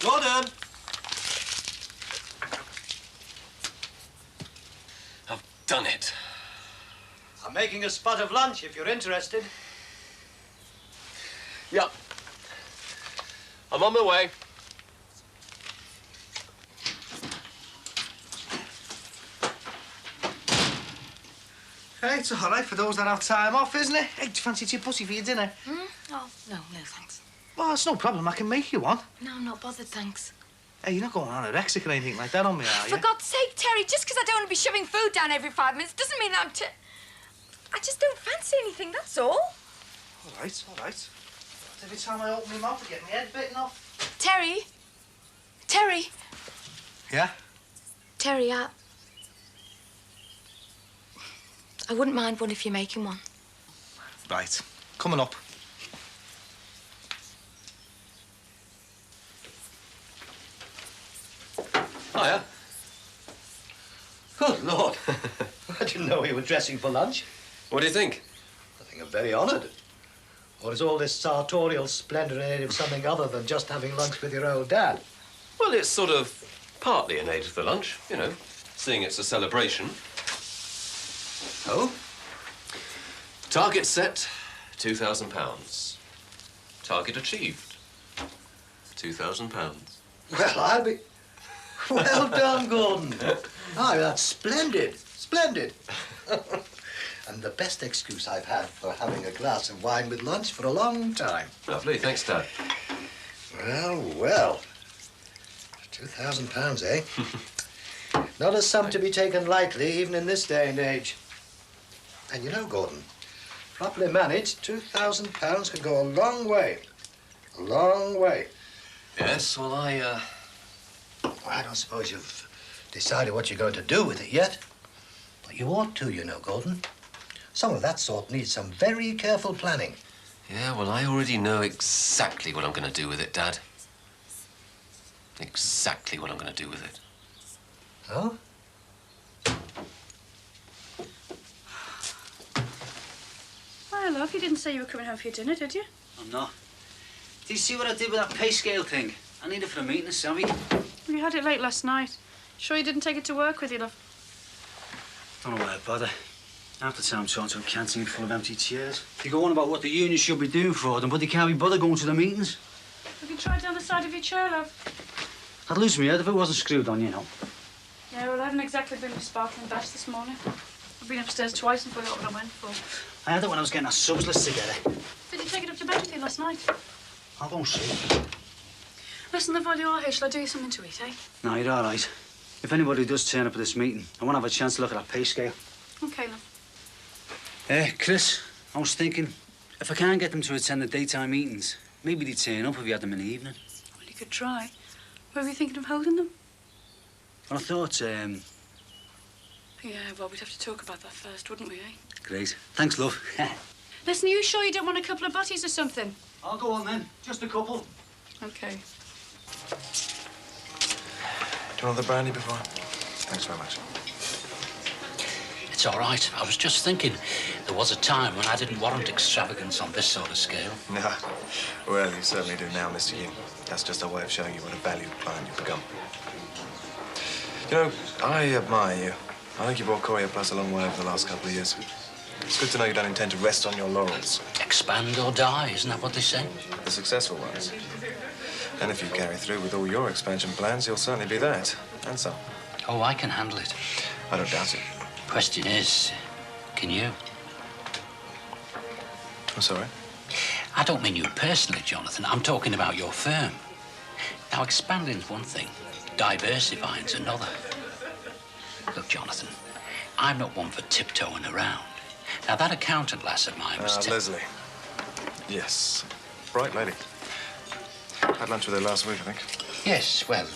Gordon! I've done it. I'm making a spot of lunch if you're interested. Yep. I'm on my way. Hey, it's all right for those that have time off, isn't it? Hey, do you fancy tea pussy for your dinner? Oh, no, thanks. Well, it's no problem. I can make you one. No, I'm not bothered, thanks. Hey, you're not going anorexic or anything like that on me, are you? For God's sake, Terry, just because I don't want to be shoving food down every 5 minutes doesn't mean I'm I just don't fancy anything, that's all. All right, all right. Every time I open my mouth, I get my head bitten off. Terry. Terry. Yeah? Terry, I wouldn't mind one if you're making one. Right. Coming up. Hiya. Good Lord. I didn't know you were dressing for lunch. What do you think? I think I'm very honoured. Or is all this sartorial splendour in aid of something other than just having lunch with your old dad? Well, it's sort of partly in aid of the lunch, you know, seeing it's a celebration. Oh? Target set, £2,000. Target achieved, £2,000. Well, I'll be... Well done, Gordon. Aye, that's splendid. Splendid. And the best excuse I've had for having a glass of wine with lunch for a long time. Lovely, thanks, Dad. Well, well. £2,000, eh? Not a sum to be taken lightly, even in this day and age. And you know, Gordon, properly managed, £2,000 can go a long way. A long way. Yes, well, Well, I don't suppose you've decided what you're going to do with it yet. But you ought to, you know, Gordon. Some of that sort needs some very careful planning. Yeah, well, I already know exactly what I'm going to do with it, Dad. Exactly what I'm going to do with it. Oh? Well, love, you didn't say you were coming home for your dinner, did you? I'm not. Did you see what I did with that pay scale thing? I need it for a meeting, Sammy. You had it late last night. Sure you didn't take it to work with you, love? Don't know why I bother. Half the time I'm talking to a canteen full of empty chairs. They go on about what the union should be doing for them, but they can't be bothered going to the meetings. Have you tried down the side of your chair, love? I'd lose my head if it wasn't screwed on, you know. Yeah, well, I haven't exactly been with sparkling bash this morning. I've been upstairs twice and forgot what I went for. I had it when I was getting our subs list together. Did you take it up to bed with you last night? I'll go and see. Listen, love, while you are here, shall I do you something to eat, eh? No, you're all right. If anybody does turn up at this meeting, I want to have a chance to look at that pay scale. OK, love. Chris, I was thinking, if I can't get them to attend the daytime meetings, maybe they'd turn up if we had them in the evening. Well, you could try. Where were you thinking of holding them? Well, I thought, Yeah, well, we'd have to talk about that first, wouldn't we, eh? Great. Thanks, love. Listen, are you sure you don't want a couple of butties or something? I'll go on then. Just a couple. OK. Do you want the brandy before? Thanks very much. It's all right. I was just thinking, there was a time when I didn't warrant extravagance on this sort of scale. No. Well, you certainly do now, Mr. Yin. That's just a way of showing you what a valued client you've become. You know, I admire you. I think you brought Courier Plus a long way over the last couple of years. It's good to know you don't intend to rest on your laurels. Expand or die, isn't that what they say? The successful ones. And if you carry through with all your expansion plans, you'll certainly be that. And some. Oh, I can handle it. I don't doubt it. Question is, can you? I'm sorry? I don't mean you personally, Jonathan. I'm talking about your firm. Now, expanding's one thing. Diversifying's another. Look, Jonathan, I'm not one for tiptoeing around. Now, that accountant lass of mine was... Leslie. Yes. Bright lady. Had lunch with her last week, I think. Yes, well,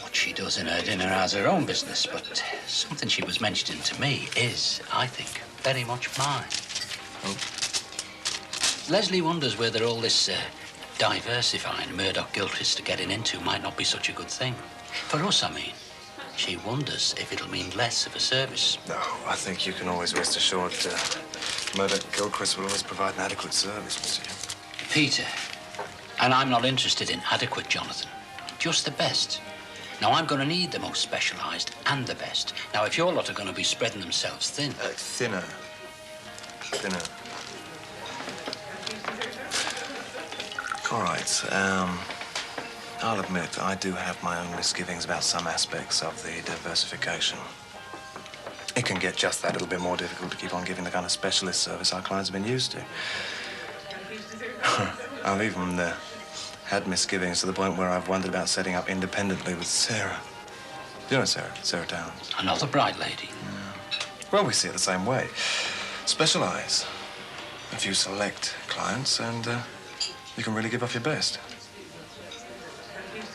what she does in her dinner has her own business, but something she was mentioning to me is, I think, very much mine. Oh? Leslie wonders whether all this diversifying Murdoch-Gilchrist are getting into might not be such a good thing. For us, I mean. She wonders if it'll mean less of a service. No, I think you can always rest assured Murdoch-Gilchrist will always provide an adequate service, Mr. Yin. Peter, and I'm not interested in adequate, Jonathan. Just the best. Now, I'm going to need the most specialised and the best. Now, if your lot are going to be spreading themselves thin... Thinner. Thinner. All right, I'll admit I do have my own misgivings about some aspects of the diversification. It can get just that little bit more difficult to keep on giving the kind of specialist service our clients have been used to. I've even had misgivings to the point where I've wondered about setting up independently with Sarah. You know Sarah? Sarah Downs. Another bright lady. Yeah. Well, we see it the same way. Specialise. A few select clients and you can really give off your best.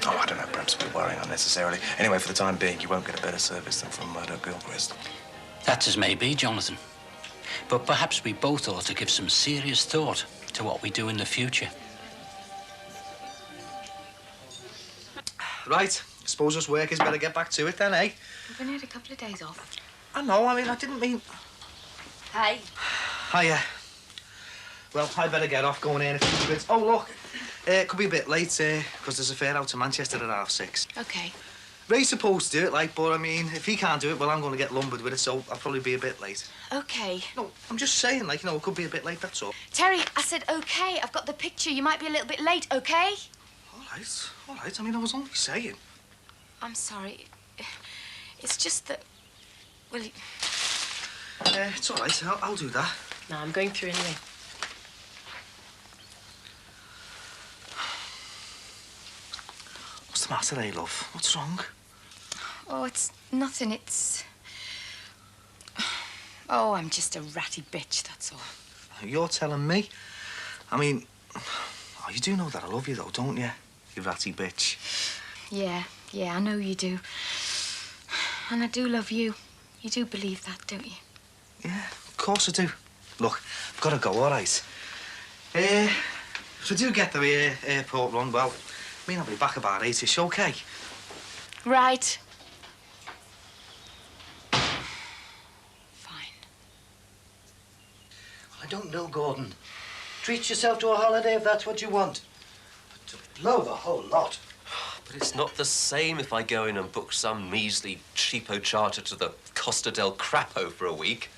Oh, I don't know, perhaps we're worrying unnecessarily. Anyway, for the time being, you won't get a better service than from Murdoch-Gilchrist. That's as may be, Jonathan. But perhaps we both ought to give some serious thought to what we do in the future. Right. I suppose us workers better get back to it then, eh? I've only had a couple of days off. I know, I mean, I didn't mean... Hey. Hiya. Well, I better get off, going in a few bits. Oh, look, it could be a bit late, because there's a fair out to Manchester at 6:30. OK. Ray's supposed to do it, like, but, I mean, if he can't do it, well, I'm going to get lumbered with it, so I'll probably be a bit late. OK. No, I'm just saying, like, you know, it could be a bit late, that's all. Terry, I said OK. I've got the picture. You might be a little bit late, OK? All right. I mean, I was only saying. I'm sorry. It's just that... Well, it's all right. I'll do that. No, I'm going through anyway. What's the matter, eh, love? What's wrong? Oh, it's nothing. It's... Oh, I'm just a ratty bitch, that's all. You're telling me? I mean, oh, you do know that I love you, though, don't you? You ratty bitch. Yeah, I know you do. And I do love you. You do believe that, don't you? Yeah, of course I do. Look, I've got to go, all right? If I do get the airport run, well, I mean, I'll be back about 8-ish, OK? Right. I don't know, Gordon. Treat yourself to a holiday if that's what you want. But to blow the whole lot. But it's not the same if I go in and book some measly cheapo charter to the Costa del Crapo for a week.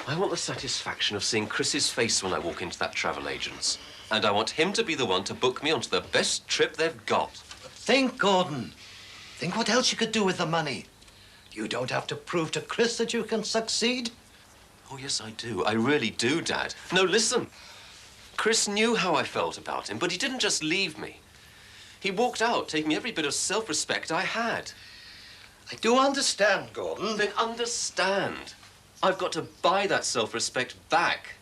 I want the satisfaction of seeing Chris's face when I walk into that travel agent's. And I want him to be the one to book me onto the best trip they've got. Think, Gordon. Think what else you could do with the money. You don't have to prove to Chris that you can succeed. Oh, yes, I do. I really do, Dad. No, listen. Chris knew how I felt about him, but he didn't just leave me. He walked out, taking every bit of self-respect I had. I do understand, Gordon. Then understand. I've got to buy that self-respect back.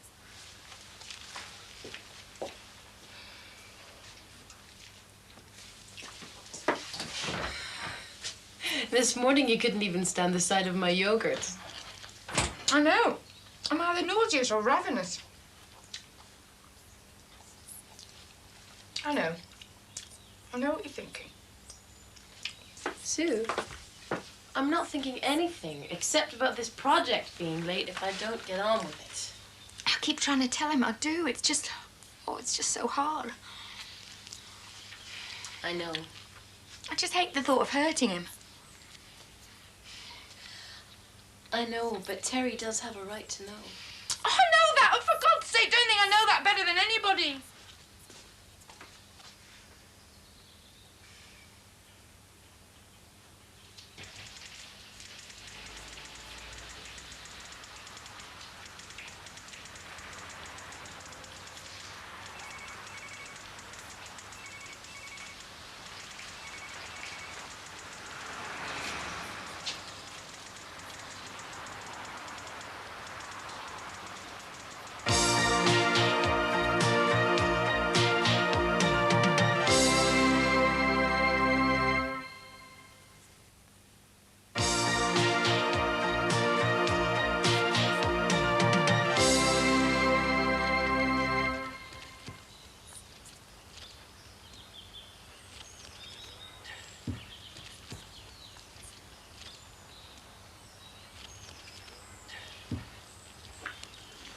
This morning you couldn't even stand the sight of my yogurt. I know. I'm either nauseous or ravenous. I know. I know what you're thinking. Sue, I'm not thinking anything except about this project being late if I don't get on with it. I keep trying to tell him I do. It's just... Oh, it's just so hard. I know. I just hate the thought of hurting him. I know, but Terry does have a right to know. Oh, I know that! Oh, for God's sake, don't think I know that better than anybody.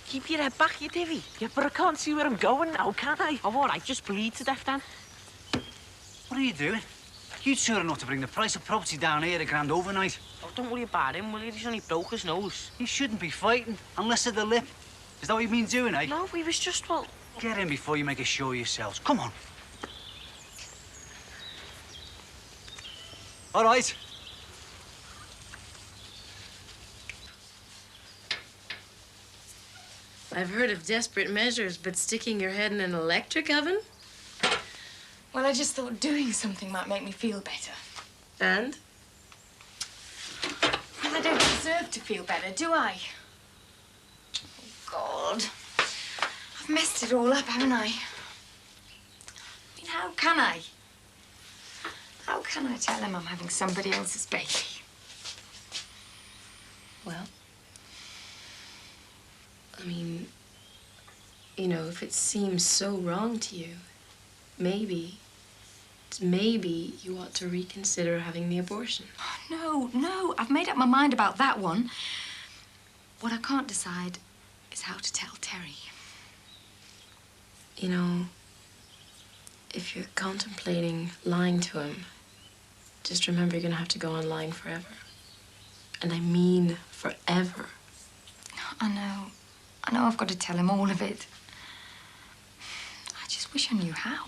Keep your head back, you divvy. Yeah, but I can't see where I'm going now, can I? Oh, all right, just bleed to death then. What are you doing? You'd sure enough to bring the price of property down here $1,000 overnight. Oh, don't worry about him, will you? He's only broke his nose. He shouldn't be fighting, unless at the lip. Is that what you've been doing, eh? No, we was just, well... Get in before you make a show of yourselves. Come on. All right. I've heard of desperate measures, but sticking your head in an electric oven? Well, I just thought doing something might make me feel better. And? Well, I don't deserve to feel better, do I? Oh, God. I've messed it all up, haven't I? I mean, how can I? How can I tell him I'm having somebody else's baby? Well, I mean, you know, if it seems so wrong to you, maybe you ought to reconsider having the abortion. No, I've made up my mind about that one. What I can't decide is how to tell Terry. You know, if you're contemplating lying to him, just remember you're gonna have to go on lying forever. And I mean forever. I know I've got to tell him all of it. I just wish I knew how.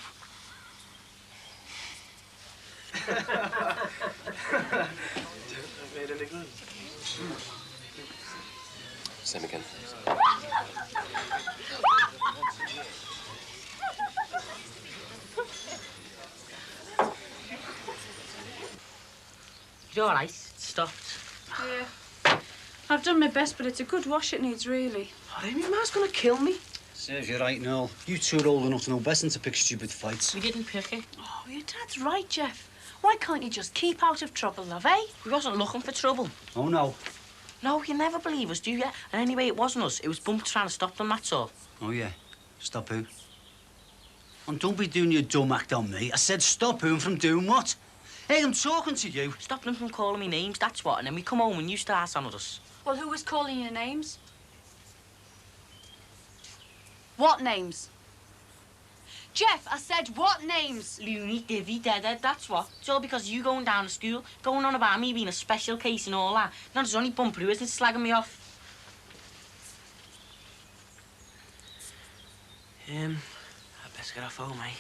Same again. You all right? stopped. Yeah. I've done my best, but it's a good wash it needs, really. Oh, Amy, Ma's gonna kill me. Serves you right, Noel. You two are old enough to know best than to pick stupid fights. We didn't pick it. Oh, your dad's right, Jeff. Why can't you just keep out of trouble, love, eh? We wasn't looking for trouble. Oh, no. No, you never believe us, do you? And anyway, it wasn't us. It was Bump trying to stop them, that's all. Oh, yeah. Stop who? And don't be doing your dumb act on me. I said stop whom from doing what? Hey, I'm talking to you. Stop them from calling me names, that's what. And then we come home and you start on us. Well, who was calling your names? What names? Jeff, I said what names? Loony, divvy, deadhead, that's what. It's all because you going down to school, going on about me being a special case and all that. Now there's only Bumper who isn't slagging me off. I'd best get off home, eh?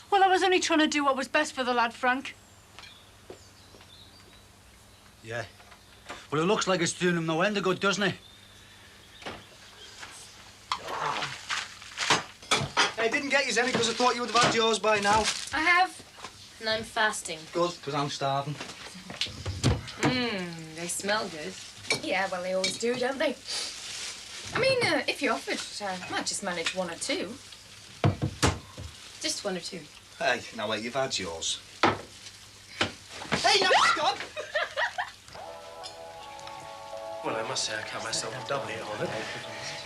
Well, I was only trying to do what was best for the lad, Frank. Yeah. Well, it looks like it's doing him no end of good, doesn't it? I didn't get you any because I thought you would have had yours by now. I have. And I'm fasting. Good, because I'm starving. They smell good. Yeah, well, they always do, don't they? I mean, if you offered, I might just manage one or two. Just one or two. Hey, now wait, you've had yours. Hey, no, stop! Well, I must say I count myself doubly honoured,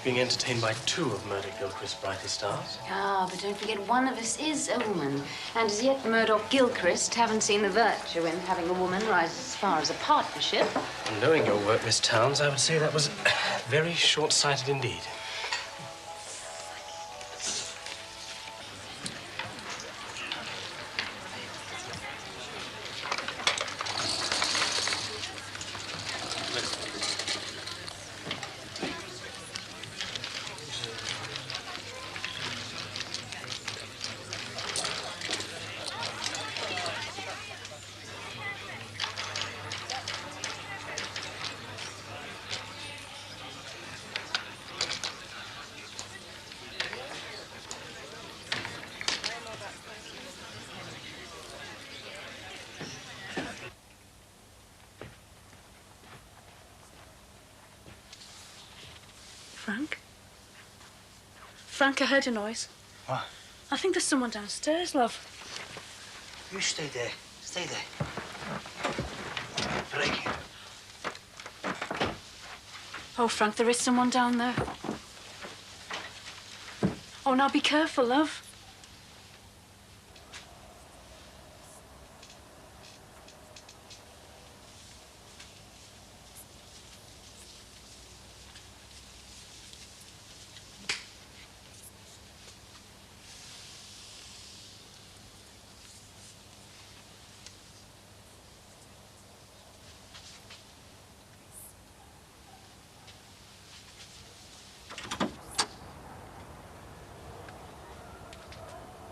being entertained by two of Murdoch Gilchrist's brightest stars. Ah, but don't forget one of us is a woman. And as yet, Murdoch Gilchrist haven't seen the virtue in having a woman rise as far as a partnership. And knowing your work, Miss Towns, I would say that was very short-sighted indeed. Frank? Frank, I heard a noise. What? I think there's someone downstairs, love. You stay there. Stay there. Break it. Oh, Frank, there is someone down there. Oh, now be careful, love.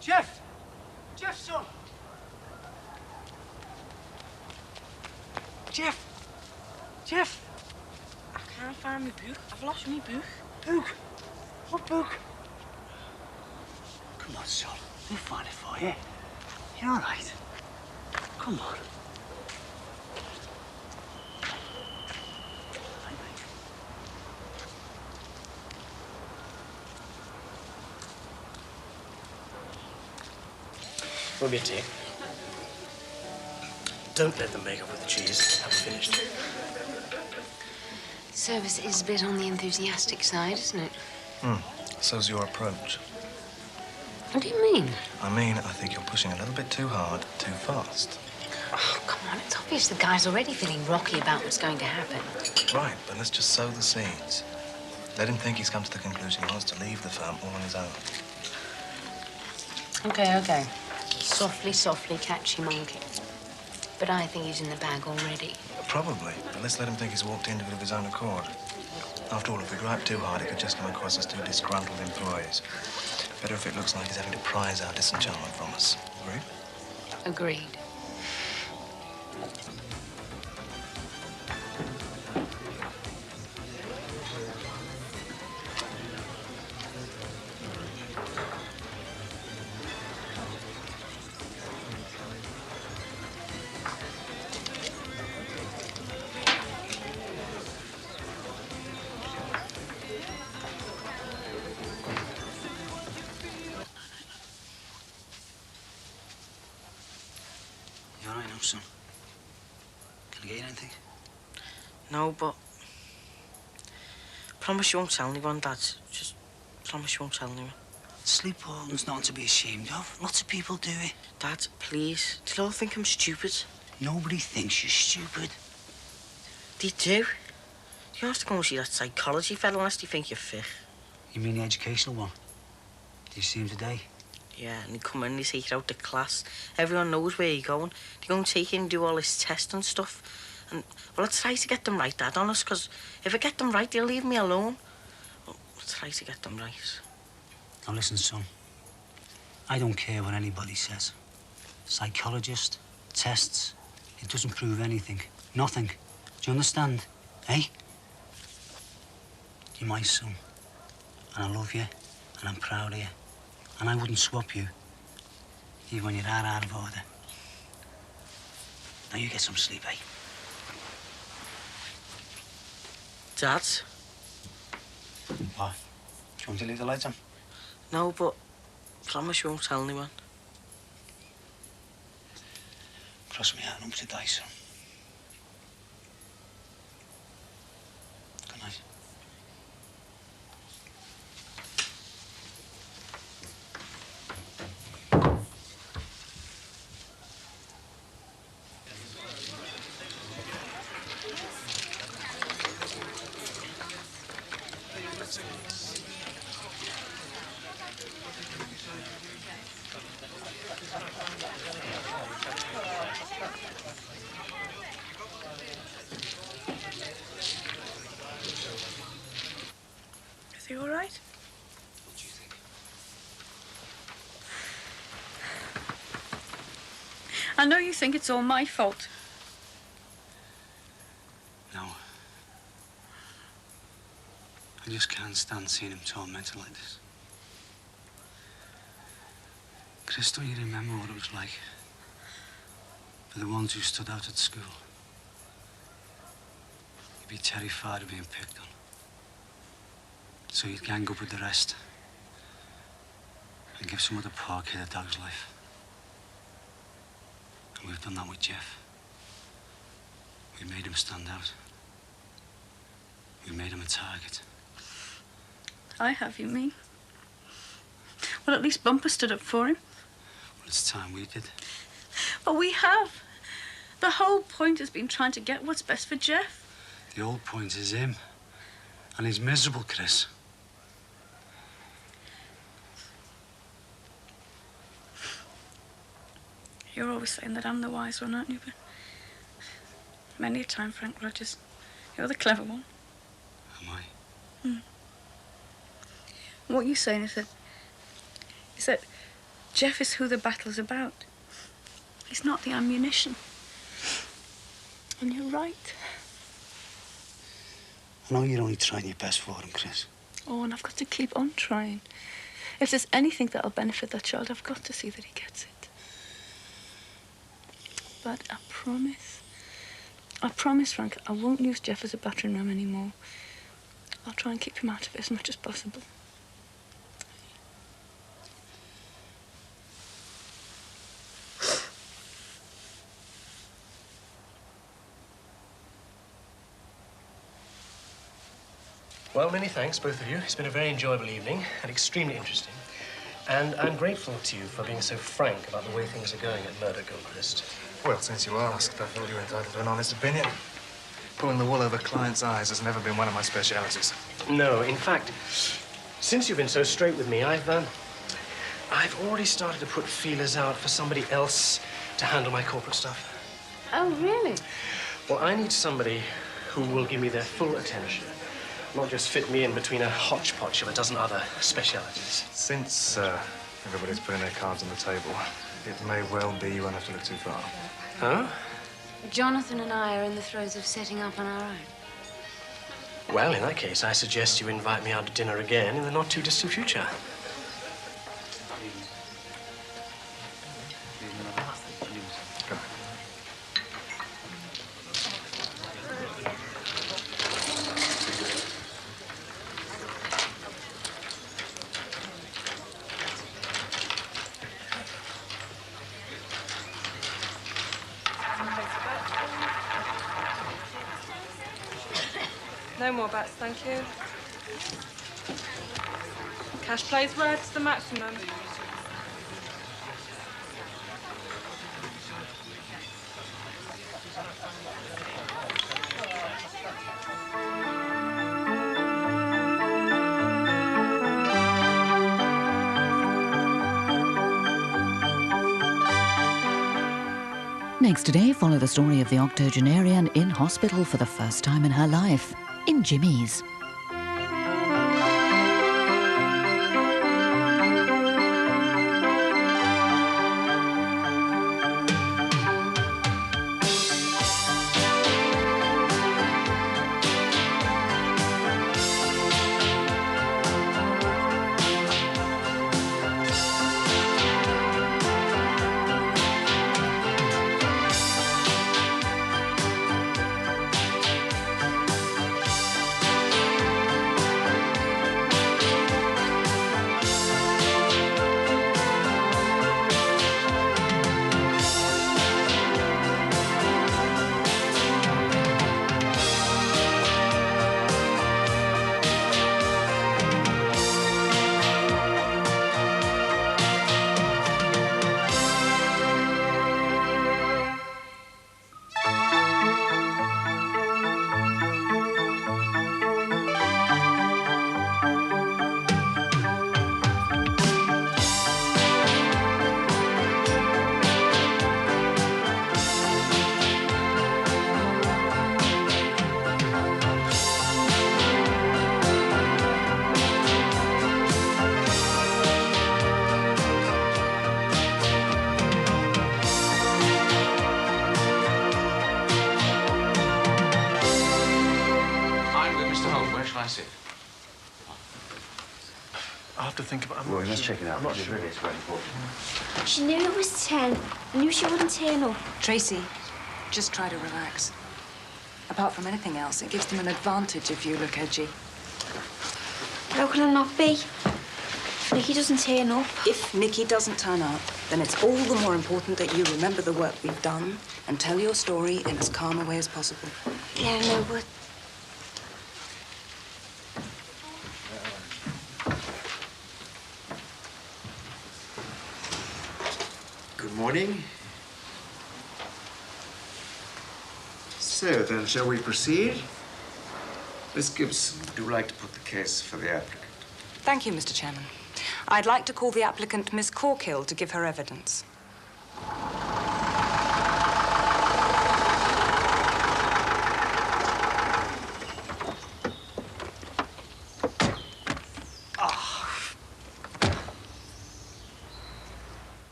Jeff! Jeff, son! Jeff! Jeff! I can't find my book. I've lost my book. Book? What book? Come on, son. We'll find it for you. You're all right. Come on. Will be a tea. Don't let them make up with the cheese. Haven't finished. Service is a bit on the enthusiastic side, isn't it? So's your approach. What do you mean? I mean, I think you're pushing a little bit too hard, too fast. Oh, come on, it's obvious the guy's already feeling rocky about what's going to happen. Right, but let's just sow the seeds. Let him think he's come to the conclusion he wants to leave the firm all on his own. Okay, okay. Softly, softly, catchy monkey. But I think he's in the bag already. Probably, but let's let him think he's walked into it of his own accord. After all, if we gripe too hard, it could just come across as two disgruntled employees. Better if it looks like he's having to prize our disenchantment from us. Agreed? Agreed. son. Can I get you anything? No, but... Promise you won't tell anyone, Dad. Just promise you won't tell anyone. Sleepwalking's nothing to be ashamed of. Lots of people do it. Dad, please. Do you all think I'm stupid? Nobody thinks you're stupid. They do. You have to go and see that psychology fellow unless you think you're fit. You mean the educational one? Do you see him today? Yeah, and they come in and they take you out the class. Everyone knows where you're going. They go and take you and do all this test and stuff. And, well, I try to get them right, Dad, honest, because if I get them right, they'll leave me alone. Well, I try to get them right. Now listen, son. I don't care what anybody says. Psychologist, tests, it doesn't prove anything. Nothing. Do you understand? Eh? You're my son. And I love you. And I'm proud of you. And I wouldn't swap you. Even when you're out of order. Now you get some sleep, eh? Dad? What? Do you want to leave the lights on? No, but promise you won't tell anyone. Cross me out and up to die, son. Good night. Is he all right? What do you think? I know you think it's all my fault. No. I just can't stand seeing him tormented like this. Chris, don't you remember what it was like for the ones who stood out at school? You'd be terrified of being picked on. So you'd gang up with the rest and give some other poor kid a dog's life. And we've done that with Jeff. We made him stand out. We made him a target. I have, you mean? Well, at least Bumper stood up for him. Well, it's time we did. But we have. The whole point has been trying to get what's best for Jeff. The whole point is him. And he's miserable, Chris. You're always saying that I'm the wise one, aren't you? But many a time, Frank Rogers, you're the clever one. Am I? What you're saying is that Jeff is who the battle's about. He's not the ammunition. And you're right. I know you're only trying your best for him, Chris. Oh, and I've got to keep on trying. If there's anything that'll benefit that child, I've got to see that he gets it. But I promise, Frank, I won't use Jeff as a battering ram anymore. I'll try and keep him out of it as much as possible. Well, many thanks, both of you. It's been a very enjoyable evening and extremely interesting. And I'm grateful to you for being so frank about the way things are going at Murder Gilchrist. Well, since you asked, I thought you were entitled to an honest opinion. Pulling the wool over clients' eyes has never been one of my specialities. No, in fact, since you've been so straight with me, I've already started to put feelers out for somebody else to handle my corporate stuff. Oh, really? Well, I need somebody who will give me their full attention, not just fit me in between a hodgepodge of a dozen other specialities. Since everybody's putting their cards on the table, it may well be you won't have to look too far. Huh? Jonathan and I are in the throes of setting up on our own. Well, in that case, I suggest you invite me out to dinner again in the not-too-distant future. No more bets, thank you. Cash plays red to the maximum. Next today, follow the story of the octogenarian in hospital for the first time in her life, in Jimmy's. I have to think about it. Roy, let's check it out. I'm not sure. It's very important. She knew it was 10. Knew she wouldn't turn up. Tracy, just try to relax. Apart from anything else, it gives them an advantage if you look edgy. How can I not be? If Nikki doesn't turn up. If Nikki doesn't turn up, then it's all the more important that you remember the work we've done and tell your story in as calm a way as possible. Yeah, no, but... Good morning. So then, shall we proceed? Miss Gibson, would you like to put the case for the applicant? Thank you, Mr. Chairman. I'd like to call the applicant Miss Corkill to give her evidence.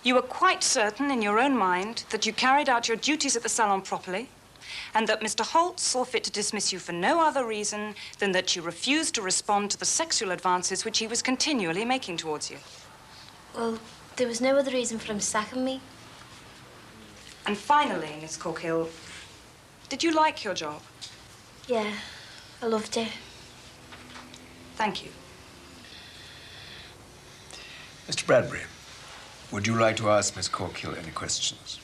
You were quite certain in your own mind that you carried out your duties at the salon properly, and that Mr. Holt saw fit to dismiss you for no other reason than that you refused to respond to the sexual advances which he was continually making towards you. Well, there was no other reason for him sacking me. And finally, Miss Corkill, did you like your job? Yeah, I loved it. Thank you. Mr. Bradbury, would you like to ask Miss Corkill any questions?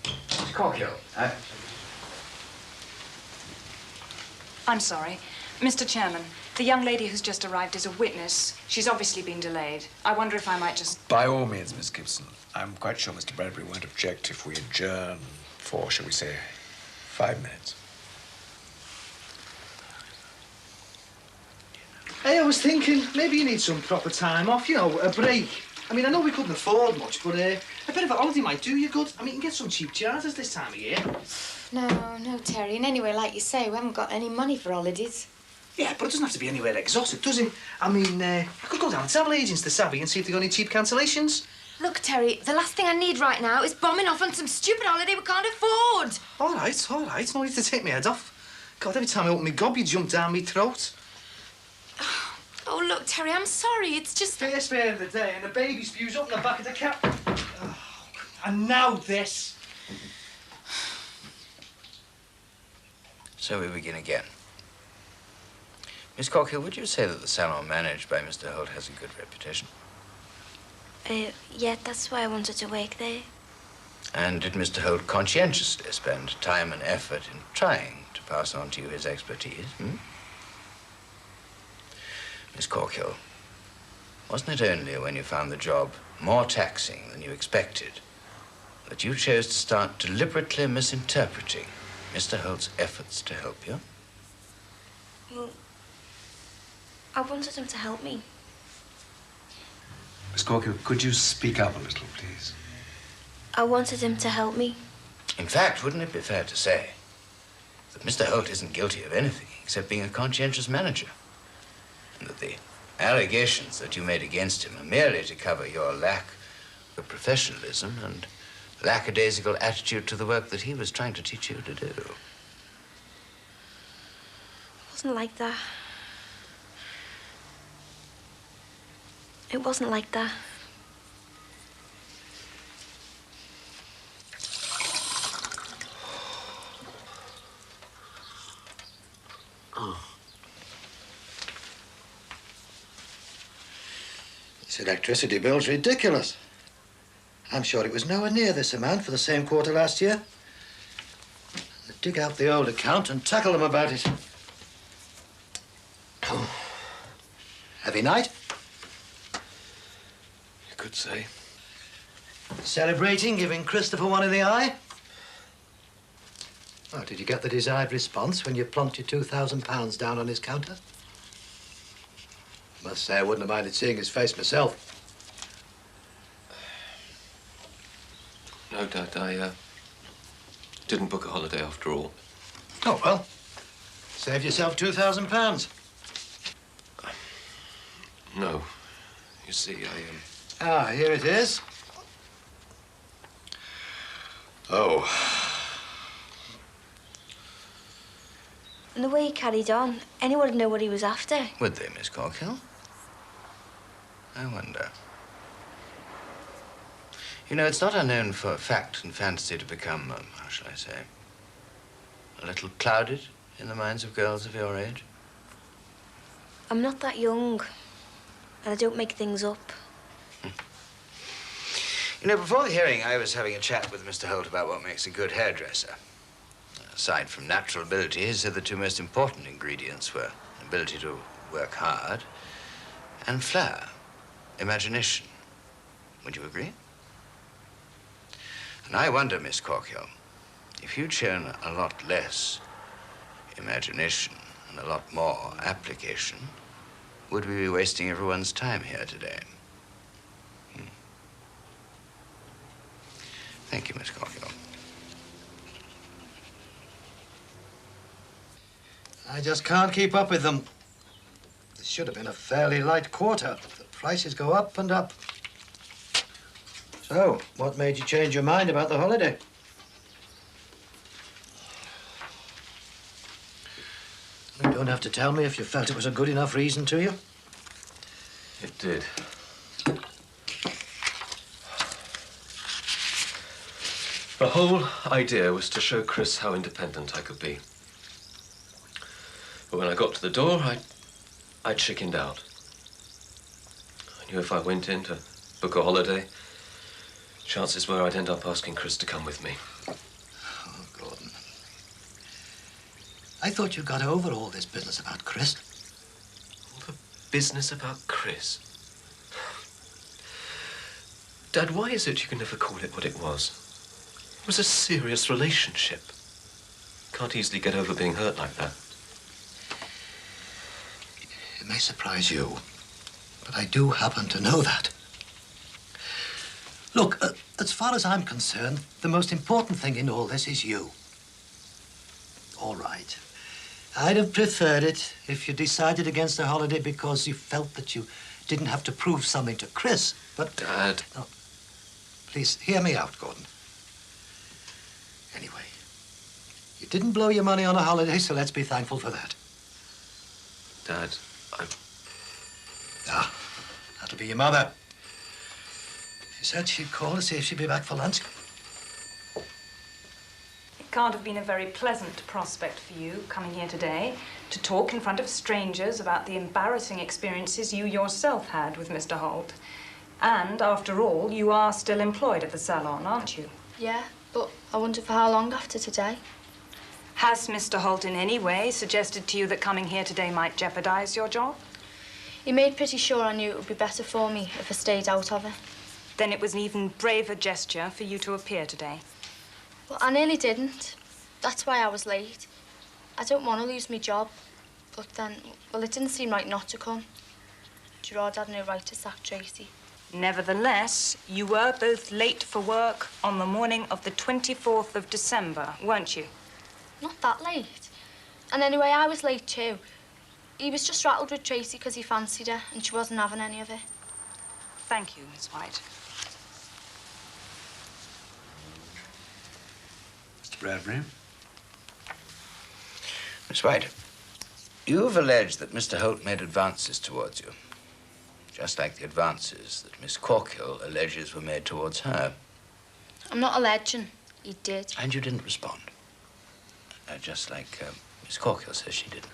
Miss Corkill, I'm sorry. Mr. Chairman, the young lady who's just arrived is a witness. She's obviously been delayed. I wonder if I might just... By all means, Miss Gibson. I'm quite sure Mr. Bradbury won't object if we adjourn for, shall we say, 5 minutes. Hey, I was thinking, maybe you need some proper time off, you know, a break. I mean, I know we couldn't afford much, but a bit of a holiday might do you good. I mean, you can get some cheap charters this time of year. No, Terry. And anyway, like you say, we haven't got any money for holidays. Yeah, but it doesn't have to be anywhere exotic, does it? I mean, I could go down to travel agents to Savvy and see if they've got any cheap cancellations. Look, Terry, the last thing I need right now is bombing off on some stupid holiday we can't afford. All right. No need to take my head off. God, every time I open my gob, you jump down my throat. Oh, look, Terry, I'm sorry. It's just... First fair of the day, and the baby spews up in the back of the cab. Oh, and now this. So we begin again. Miss Corkhill, would you say that the salon managed by Mr. Holt has a good reputation? Yeah, that's why I wanted to work there. And did Mr. Holt conscientiously spend time and effort in trying to pass on to you his expertise? Miss Corkhill, wasn't it only when you found the job more taxing than you expected that you chose to start deliberately misinterpreting Mr. Holt's efforts to help you? Well, I wanted him to help me. Miss Corkhill, could you speak up a little, please? I wanted him to help me. In fact, wouldn't it be fair to say that Mr. Holt isn't guilty of anything except being a conscientious manager? And that the allegations that you made against him are merely to cover your lack of professionalism and lackadaisical attitude to the work that he was trying to teach you to do. It wasn't like that. It wasn't like that. This electricity bill's ridiculous. I'm sure it was nowhere near this amount for the same quarter last year. Dig out the old account and tackle them about it. Heavy night? You could say. Celebrating giving Christopher one in the eye? Oh, did you get the desired response when you plunked your £2,000 down on his counter? Must say I wouldn't have minded seeing his face myself. No, Dad, I didn't book a holiday after all. Oh, well, saved yourself £2,000. No. You see, Ah, here it is. Oh. And the way he carried on, anyone would know what he was after. Would they, Miss Corkhill? I wonder. You know, it's not unknown for fact and fantasy to become, how shall I say, a little clouded in the minds of girls of your age. I'm not that young, and I don't make things up. You know, before the hearing, I was having a chat with Mr. Holt about what makes a good hairdresser. Aside from natural ability, he said the two most important ingredients were ability to work hard and flair, imagination. Would you agree? And I wonder, Miss Corkhill, if you'd shown a lot less imagination and a lot more application, would we be wasting everyone's time here today? Thank you, Miss Corkhill. I just can't keep up with them. This should have been a fairly light quarter. The prices go up and up. So, what made you change your mind about the holiday? You don't have to tell me if you felt it was a good enough reason to you. It did. The whole idea was to show Chris how independent I could be. But when I got to the door, I chickened out. I knew if I went in to book a holiday, chances were I'd end up asking Chris to come with me. Oh, Gordon. I thought you got over all this business about Chris. All the business about Chris? Dad, why is it you can never call it what it was? It was a serious relationship. Can't easily get over being hurt like that. It may surprise you, but I do happen to know that. Look, as far as I'm concerned, the most important thing in all this is you. All right. I'd have preferred it if you decided against the holiday because you felt that you didn't have to prove something to Chris, but... Dad... No. Please, hear me out, Gordon. Anyway, you didn't blow your money on a holiday, so let's be thankful for that. Dad, Ah, that'll be your mother. She said she'd call to see if she'd be back for lunch. can't have been a very pleasant prospect for you coming here today to talk in front of strangers about the embarrassing experiences you yourself had with Mr. Holt. And, after all, you are still employed at the salon, aren't you? Yeah, but I wonder for how long after today. Has Mr. Holt in any way suggested to you that coming here today might jeopardize your job? He made pretty sure I knew it would be better for me if I stayed out of it. Then it was an even braver gesture for you to appear today. Well, I nearly didn't. That's why I was late. I don't want to lose my job. But then, well, it didn't seem right not to come. Gerard had no right to sack Tracy. Nevertheless, you were both late for work on the morning of the 24th of December, weren't you? Not that late. And anyway, I was late too. He was just rattled with Tracy because he fancied her and she wasn't having any of it. Thank you, Miss White. Mr. Bradbury? Miss White, you have alleged that Mr. Holt made advances towards you, just like the advances that Miss Corkill alleges were made towards her. I'm not alleging. He did. And you didn't respond. Just like Miss Corkill says she didn't.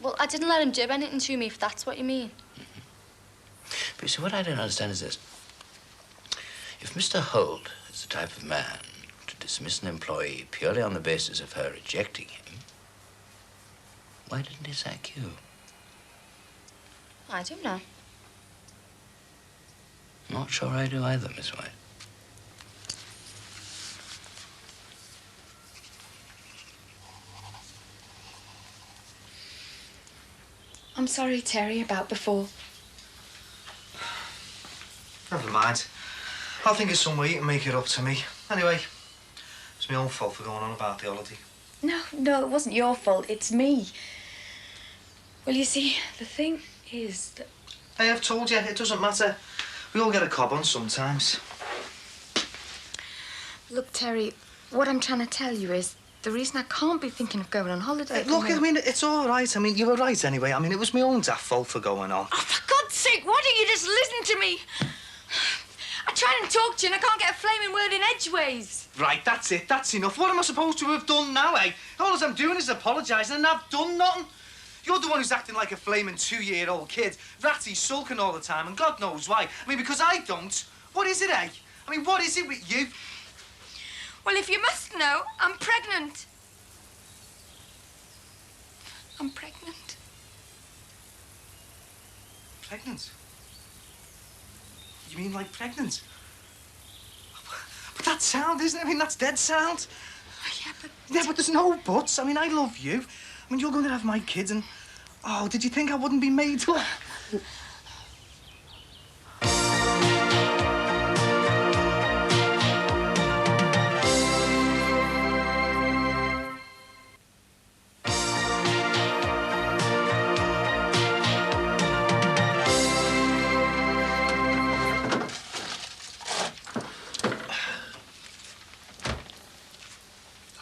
Well, I didn't let him do anything to me, if that's what you mean. But you see, what I don't understand is this. If Mr. Holt is the type of man to dismiss an employee purely on the basis of her rejecting him, why didn't he sack you? I don't know. Not sure I do either, Miss White. I'm sorry, Terry, about before. Never mind. I'll think of some way you can make it up to me. Anyway, it's my own fault for going on about the holiday. No, it wasn't your fault. It's me. Well, you see, the thing is that... Hey, I've told you, it doesn't matter. We all get a cob on sometimes. Look, Terry, what I'm trying to tell you is the reason I can't be thinking of going on holiday... Look, I mean, it's all right. I mean, you were right anyway. I mean, it was my own daft fault for going on. Oh, for God's sake, why don't you just listen to me? I try and talk to you and I can't get a flaming word in edgeways. Right, that's it. That's enough. What am I supposed to have done now, eh? All I'm doing is apologising and I've done nothing. You're the one who's acting like a flaming 2-year-old kid. Ratty, sulking all the time, and God knows why. I mean, because I don't. What is it, eh? I mean, what is it with you? Well, if you must know, I'm pregnant. I'm pregnant. Pregnant? You mean like pregnant? But that's sound, isn't it? I mean, that's dead sound. Yeah, but there's no buts. I mean, I love you. I mean, you're going to have my kids and... Oh, did you think I wouldn't be made up?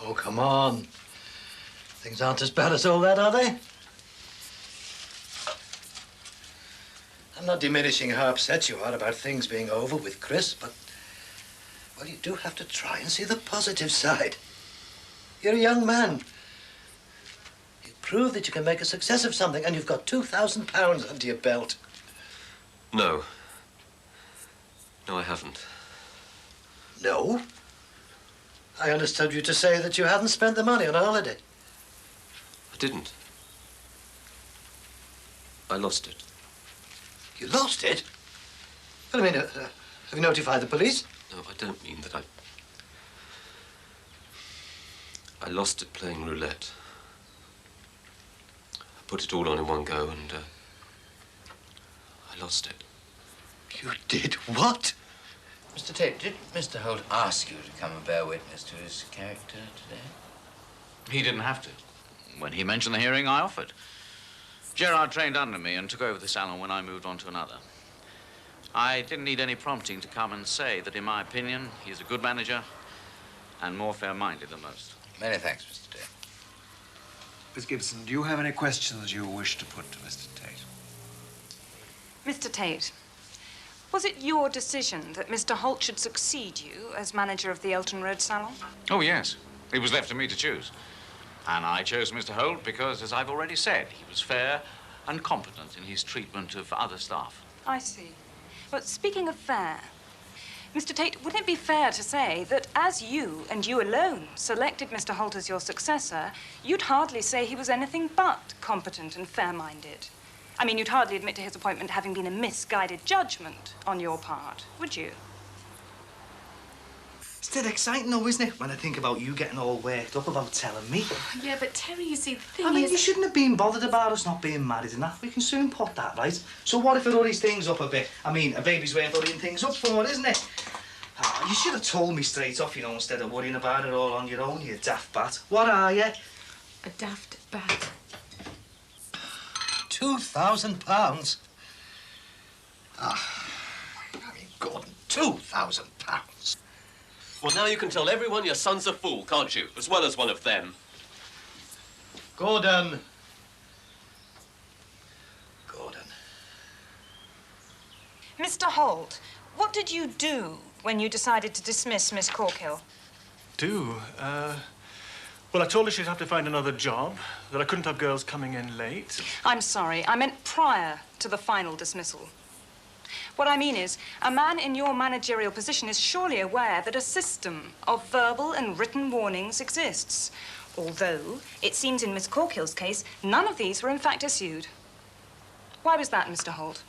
Oh, come on. Things aren't as bad as all that, are they? I'm not diminishing how upset you are about things being over with Chris, but, well, you do have to try and see the positive side. You're a young man. You've proved that you can make a success of something, and you've got £2,000 under your belt. No. No, I haven't. No? I understood you to say that you hadn't spent the money on a holiday. I didn't. I lost it. You lost it? Well, I mean, have you notified the police? No, I don't mean that. I lost it playing roulette. I put it all on in one go and I lost it. You did what? Mr. Tate, did Mr. Holt ask you to come and bear witness to his character today? He didn't have to. When he mentioned the hearing, I offered. Gerard trained under me and took over the salon when I moved on to another. I didn't need any prompting to come and say that, in my opinion, he's a good manager and more fair-minded than most. Many thanks, Mr. Tate. Miss Gibson, do you have any questions you wish to put to Mr. Tate? Mr. Tate, was it your decision that Mr. Holt should succeed you as manager of the Elton Road Salon? Oh, yes. It was left to me to choose. And I chose Mr. Holt because, as I've already said, he was fair and competent in his treatment of other staff. I see. But speaking of fair, Mr. Tate, wouldn't it be fair to say that as you, and you alone, selected Mr. Holt as your successor, you'd hardly say he was anything but competent and fair-minded? I mean, you'd hardly admit to his appointment having been a misguided judgment on your part, would you? It's dead exciting, though, isn't it, when I think about you getting all worked up about telling me. Yeah, but Terry, you see, the thing I mean, is... you shouldn't have been bothered about us not being married and that. We can soon put that right. So what if it hurries things up a bit? I mean, a baby's worth hurrying things up for, isn't it? Oh, you should have told me straight off, you know, instead of worrying about it all on your own, you daft bat. What are you? A daft bat. £2,000? Ah, I mean, Gordon, £2,000. Well, now you can tell everyone your son's a fool, can't you? As well as one of them. Gordon. Mr. Holt, what did you do when you decided to dismiss Miss Corkhill? Well, I told her she'd have to find another job, that I couldn't have girls coming in late. I'm sorry, I meant prior to the final dismissal. What I mean is, a man in your managerial position is surely aware that a system of verbal and written warnings exists. Although, it seems in Miss Corkhill's case, none of these were in fact issued. Why was that, Mr. Holt?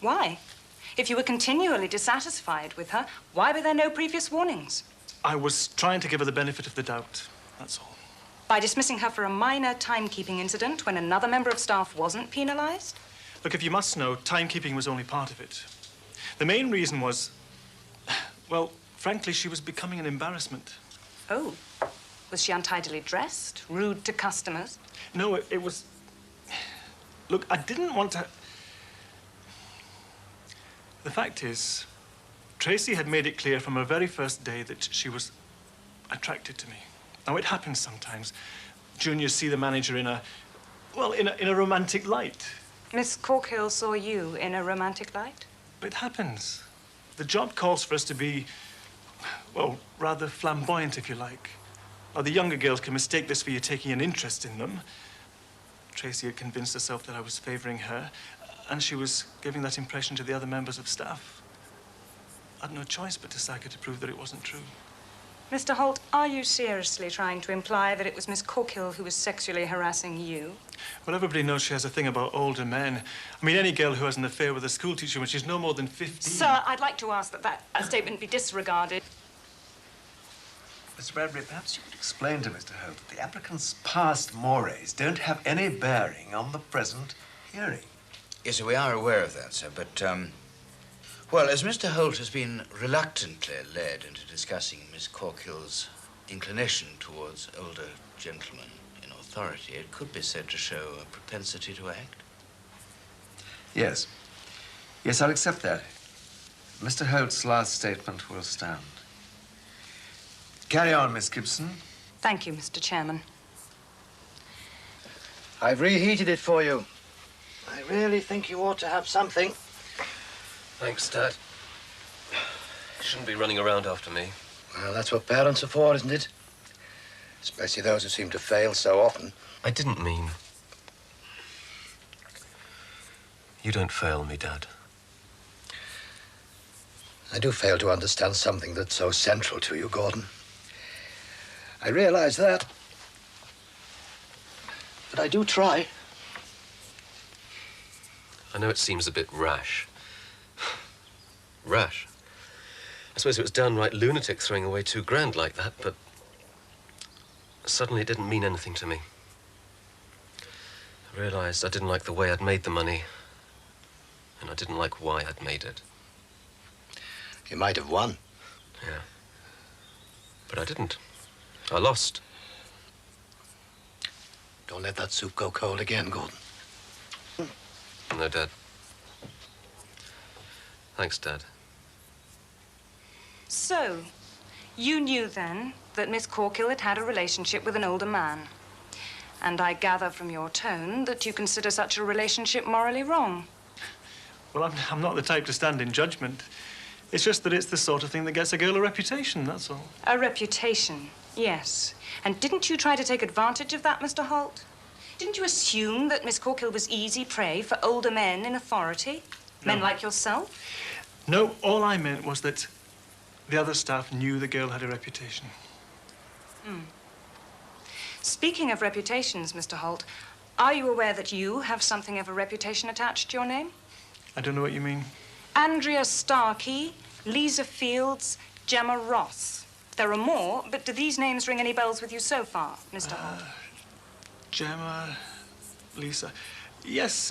Why? If you were continually dissatisfied with her, why were there no previous warnings? I was trying to give her the benefit of the doubt, that's all. By dismissing her for a minor timekeeping incident when another member of staff wasn't penalized? Look, if you must know, timekeeping was only part of it. The main reason was, well, frankly, she was becoming an embarrassment. Oh. Was she untidily dressed? Rude to customers? No, it was... Look, I didn't want to... The fact is, Tracy had made it clear from her very first day that she was attracted to me. Now, it happens sometimes. Juniors see the manager in a romantic light. Miss Corkhill saw you in a romantic light? It happens. The job calls for us to be, well, rather flamboyant, if you like. Now, the younger girls can mistake this for you taking an interest in them. Tracy had convinced herself that I was favouring her, and she was giving that impression to the other members of staff. I had no choice but to sack her to prove that it wasn't true. Mr. Holt, are you seriously trying to imply that it was Miss Corkhill who was sexually harassing you? Well, everybody knows she has a thing about older men. I mean, any girl who has an affair with a schoolteacher when she's no more than 15... Sir, I'd like to ask that statement be disregarded. Mr. Bradbury, perhaps you could explain to Mr. Holt that the applicant's past mores don't have any bearing on the present hearing. Yes, we are aware of that, sir, but, well, as Mr. Holt has been reluctantly led into discussing Miss Corkhill's inclination towards older gentlemen in authority, it could be said to show a propensity to act. Yes. Yes, I'll accept that. Mr. Holt's last statement will stand. Carry on, Miss Gibson. Thank you, Mr. Chairman. I've reheated it for you. I really think you ought to have something. Thanks, Dad. You shouldn't be running around after me. Well, that's what parents are for, isn't it? Especially those who seem to fail so often. I didn't mean... You don't fail me, Dad. I do fail to understand something that's so central to you, Gordon. I realize that. But I do try. I know it seems a bit rash. Rash? I suppose it was downright lunatic throwing away £2 like that, but suddenly it didn't mean anything to me. I realized I didn't like the way I'd made the money, and I didn't like why I'd made it. You might have won. Yeah. But I didn't. I lost. Don't let that soup go cold again, Gordon. No, Dad. Thanks, Dad. So, you knew then that Miss Corkhill had had a relationship with an older man. And I gather from your tone that you consider such a relationship morally wrong. Well, I'm not the type to stand in judgment. It's just that it's the sort of thing that gets a girl a reputation, that's all. A reputation, yes. And didn't you try to take advantage of that, Mr. Holt? Didn't you assume that Miss Corkill was easy prey for older men in authority? Men like yourself? No, all I meant was that the other staff knew the girl had a reputation. Hmm. Speaking of reputations, Mr. Holt, are you aware that you have something of a reputation attached to your name? I don't know what you mean. Andrea Starkey, Lisa Fields, Gemma Ross. There are more, but do these names ring any bells with you so far, Mr. Holt? Gemma, Lisa. Yes,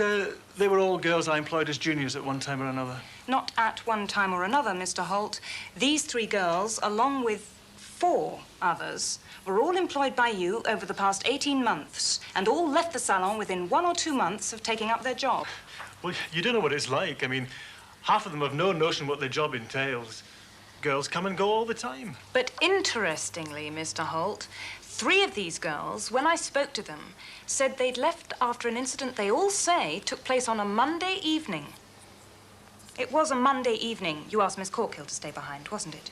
they were all girls I employed as juniors at one time or another. Not at one time or another, Mr. Holt. These 3 girls, along with 4 others, were all employed by you over the past 18 months, and all left the salon within 1 or 2 months of taking up their job. Well, you don't know what it's like. I mean, half of them have no notion what their job entails. Girls come and go all the time. But interestingly, Mr. Holt, 3 of these girls, when I spoke to them, said they'd left after an incident they all say took place on a Monday evening. It was a Monday evening. You asked Miss Corkill to stay behind, wasn't it?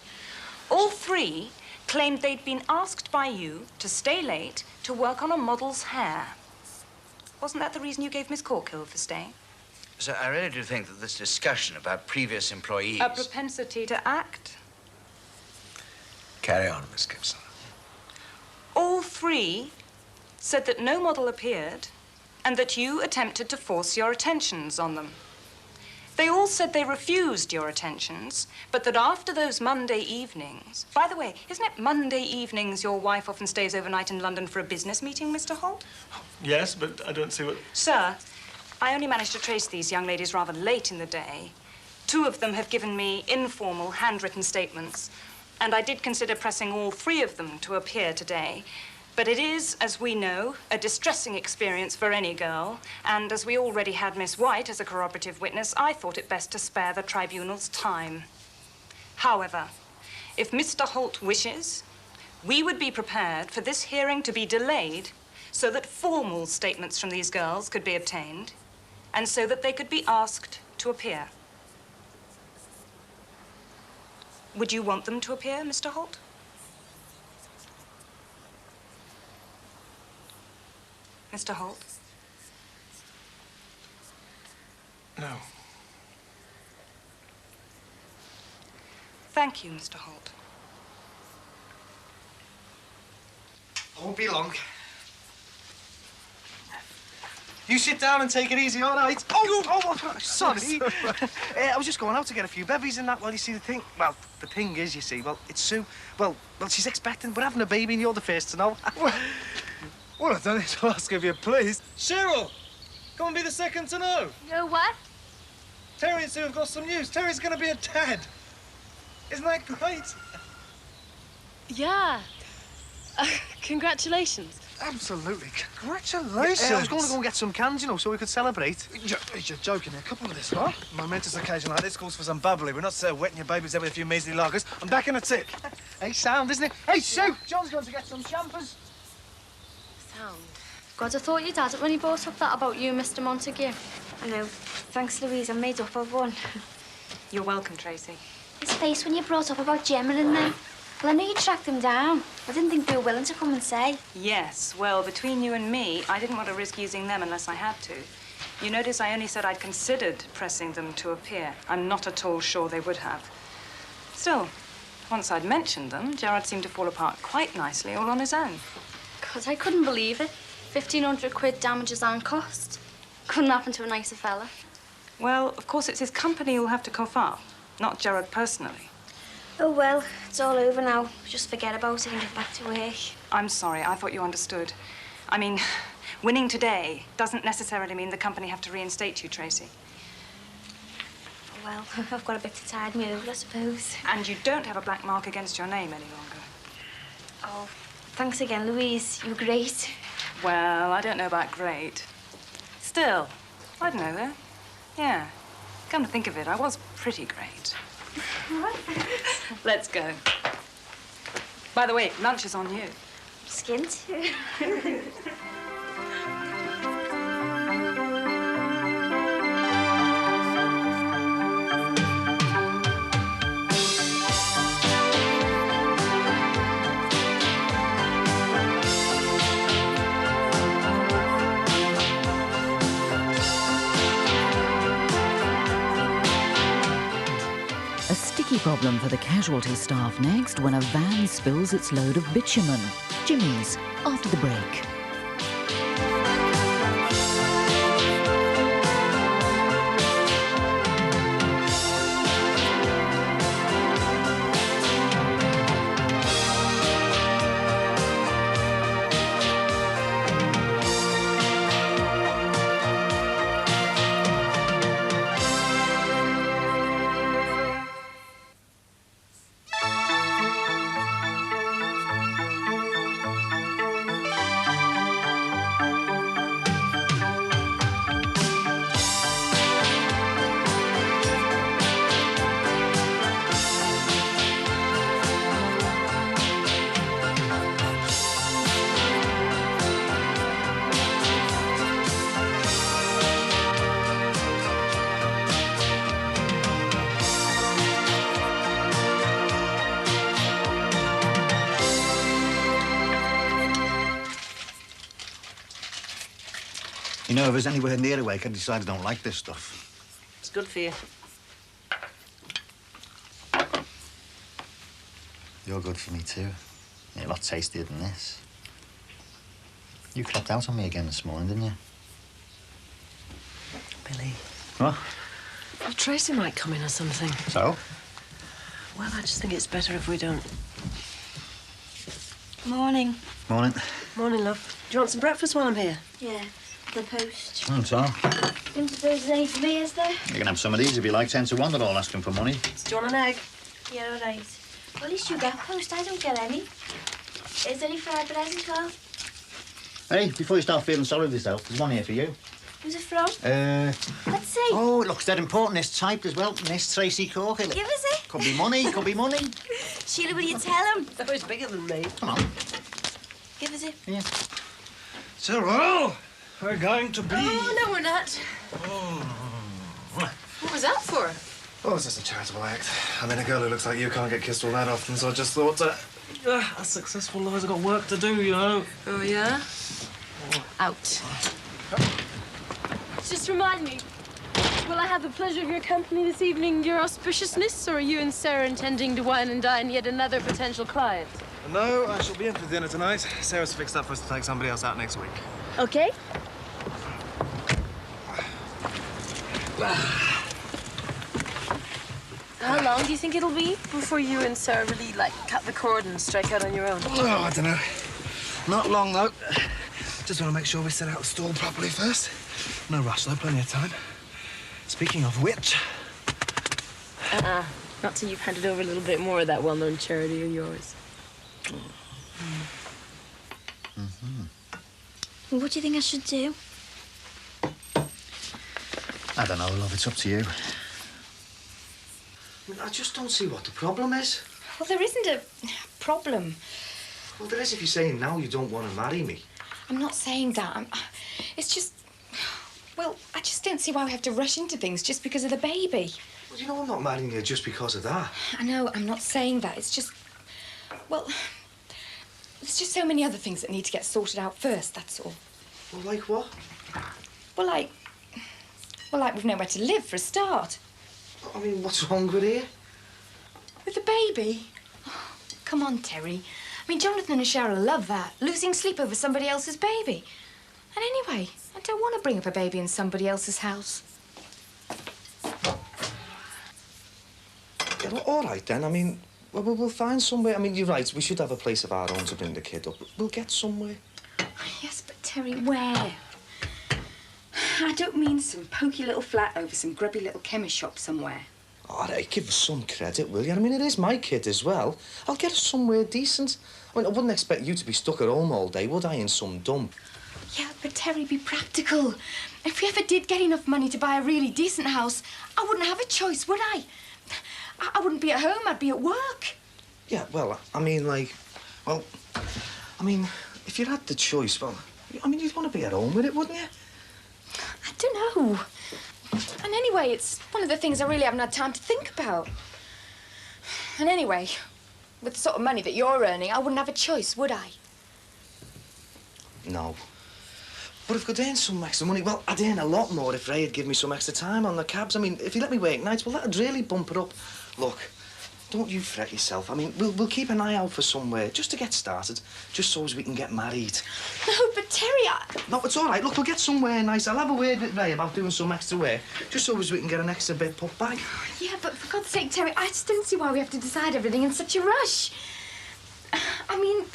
All 3 claimed they'd been asked by you to stay late to work on a model's hair. Wasn't that the reason you gave Miss Corkill for staying? So I really do think that this discussion about previous employees... A propensity to act? Carry on, Miss Gibson. All 3 said that no model appeared and that you attempted to force your attentions on them. They all said they refused your attentions, but that after those Monday evenings... By the way, isn't it Monday evenings your wife often stays overnight in London for a business meeting, Mr. Holt? Yes, but I don't see what... Sir, I only managed to trace these young ladies rather late in the day. 2 of them have given me informal, handwritten statements, and I did consider pressing all 3 of them to appear today. But it is, as we know, a distressing experience for any girl, and as we already had Miss White as a corroborative witness, I thought it best to spare the tribunal's time. However, if Mr. Holt wishes, we would be prepared for this hearing to be delayed so that formal statements from these girls could be obtained, and so that they could be asked to appear. Would you want them to appear, Mr. Holt? Mr. Holt? No. Thank you, Mr. Holt. I won't be long. You sit down and take it easy, all right? Oh, sorry. I was just going out to get a few bevies and that. Well, you see, the thing is, you see, well, it's Sue. Well, she's expecting. We're having a baby and you're the first to know. Well, I don't need to ask if you're pleased. Cheryl, come and be the second to know. No what? Terry and Sue have got some news. Terry's going to be a dad. Isn't that great? Yeah. Congratulations. Absolutely. Congratulations. I was going to go and get some cans, you know, so we could celebrate. You're joking. A couple of this, what? Momentous occasion like this calls for some bubbly. We're not so wetting your babies there with a few measly lagers. I'm back in a tick. Hey, sound, isn't it? Hey, Sue, John's going to get some champers. Sound. God, I thought you'd had it when he brought up that about you, Mr. Montague. I know. Thanks, Louise. I made up of one. You're welcome, Tracy. His face when you brought up about Gemma and them. Well, I knew you tracked them down. I didn't think they were willing to come and say. Yes, well, between you and me, I didn't want to risk using them unless I had to. You notice I only said I'd considered pressing them to appear. I'm not at all sure they would have. Still, once I'd mentioned them, Gerard seemed to fall apart quite nicely all on his own. God, I couldn't believe it. 1,500 quid damages and cost. Couldn't happen to a nicer fella. Well, of course, it's his company who'll have to cough up, not Gerard personally. Oh, well, it's all over now. Just forget about it and get back to work. I'm sorry, I thought you understood. I mean, winning today doesn't necessarily mean the company have to reinstate you, Tracy. Well, I've got a bit to tide me over, I suppose. And you don't have a black mark against your name any longer. Oh, thanks again, Louise. You were great. Well, I don't know about great. Still, I don't know, though. Yeah. Come to think of it, I was pretty great. Let's go. By the way, lunch is on you. Skint. problem for the casualty staff next when a van spills its load of bitumen. Jimmy's, after the break. You know, if it's anywhere near awake, I decide I don't like this stuff. It's good for you. You're good for me, too. You're a lot tastier than this. You clapped out on me again this morning, didn't you? Billy. What? Well, Tracy might come in or something. So? Well, I just think it's better if we don't. Morning. Morning. Morning, love. Do you want some breakfast while I'm here? Yeah, the post. So? Don't suppose there's any for me, is there? You can have some of these if you like. 10 to 1, they're all asking for money. Do you want an egg? Yeah, all right. Well, at least you get post. I don't get any. Is there any fried bread as well? Hey, before you start feeling sorry with yourself, there's one here for you. Who's it from? Let's see. Oh, it looks dead important. It's typed as well. Miss Tracy Corker. Give us it. Could be money, could be money. Sheila, will you tell him? Oh, he's bigger than me. Come on. Give us it. Yeah. So, well, we're going to be... Oh, no, we're not. What was that for? Oh, it's just a charitable act. I mean, a girl who looks like you can't get kissed all that often, so I just thought a successful lover's got work to do, you know. Oh, yeah? Out. Just remind me, will I have the pleasure of your company this evening, your auspiciousness, or are you and Sarah intending to wine and dine yet another potential client? No, I shall be in for dinner tonight. Sarah's fixed up for us to take somebody else out next week. Okay. How long do you think it'll be before you and Sarah really, like, cut the cord and strike out on your own? Oh, I don't know. Not long, though. Just want to make sure we set out the stall properly first. No rush, though. Plenty of time. Speaking of which... Not till you've handed over a little bit more of that well-known charity of yours. Well, what do you think I should do? I don't know, love. It's up to you. I mean, I just don't see what the problem is. Well, there isn't a problem. Well, there is if you're saying now you don't want to marry me. I'm not saying that. It's just... Well, I just don't see why we have to rush into things just because of the baby. Well, you know I'm not marrying you just because of that. I know, I'm not saying that. It's just... Well, there's just so many other things that need to get sorted out first, that's all. Well, like what? Well, like we've nowhere to live for a start. I mean, what's wrong with here? With the baby? Oh, come on, Terry. I mean, Jonathan and Cheryl love that, losing sleep over somebody else's baby. And anyway, I don't want to bring up a baby in somebody else's house. Yeah, well, all right, then. I mean, we'll find somewhere. I mean, you're right. We should have a place of our own to bring the kid up. We'll get somewhere. Yes, but Terry, where? I don't mean some pokey little flat over some grubby little chemist shop somewhere. All right, give us some credit, will you? I mean, it is my kid as well. I'll get us somewhere decent. I mean, I wouldn't expect you to be stuck at home all day, would I, in some dump? Yeah, but Terry, be practical. If we ever did get enough money to buy a really decent house, I wouldn't have a choice, would I? I wouldn't be at home, I'd be at work. Yeah, well, I mean, like... Well, I mean, if you had the choice, well, I mean, you'd want to be at home with it, wouldn't you? I don't know. And anyway, it's one of the things I really haven't had time to think about. And anyway, with the sort of money that you're earning, I wouldn't have a choice, would I? No. But if I could earn some extra money, well, I'd earn a lot more if Ray had given me some extra time on the cabs. I mean, if you let me work nights, well, that'd really bump it up. Look, don't you fret yourself. I mean, we'll keep an eye out for somewhere just to get started, just so as we can get married. No, but Terry, No, it's all right. Look, we'll get somewhere nice. I'll have a word with Ray about doing some extra work, just so as we can get an extra bit put by. Yeah, but for God's sake, Terry, I just don't see why we have to decide everything in such a rush. I mean,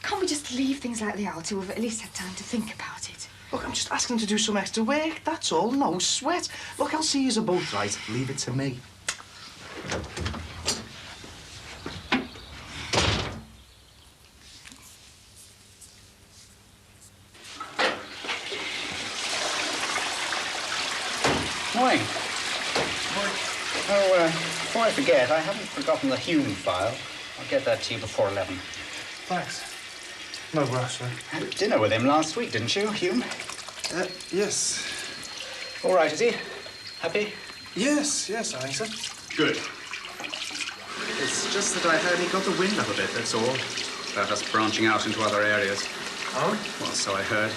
can't we just leave things like they are till we've at least had time to think about it? Look, I'm just asking to do some extra work, that's all. No sweat. Look, I'll see you're both right. Leave it to me. Morning. Oh, before I forget, I haven't forgotten the Hume file. I'll get that to you before 11. Thanks. No rush, sir. Had dinner with him last week, didn't you, Hume? Yes. All right, is he? Happy? Yes, I think so. Good. It's just that I heard he got the wind up a bit, that's all. About us branching out into other areas. Oh? Well, so I heard.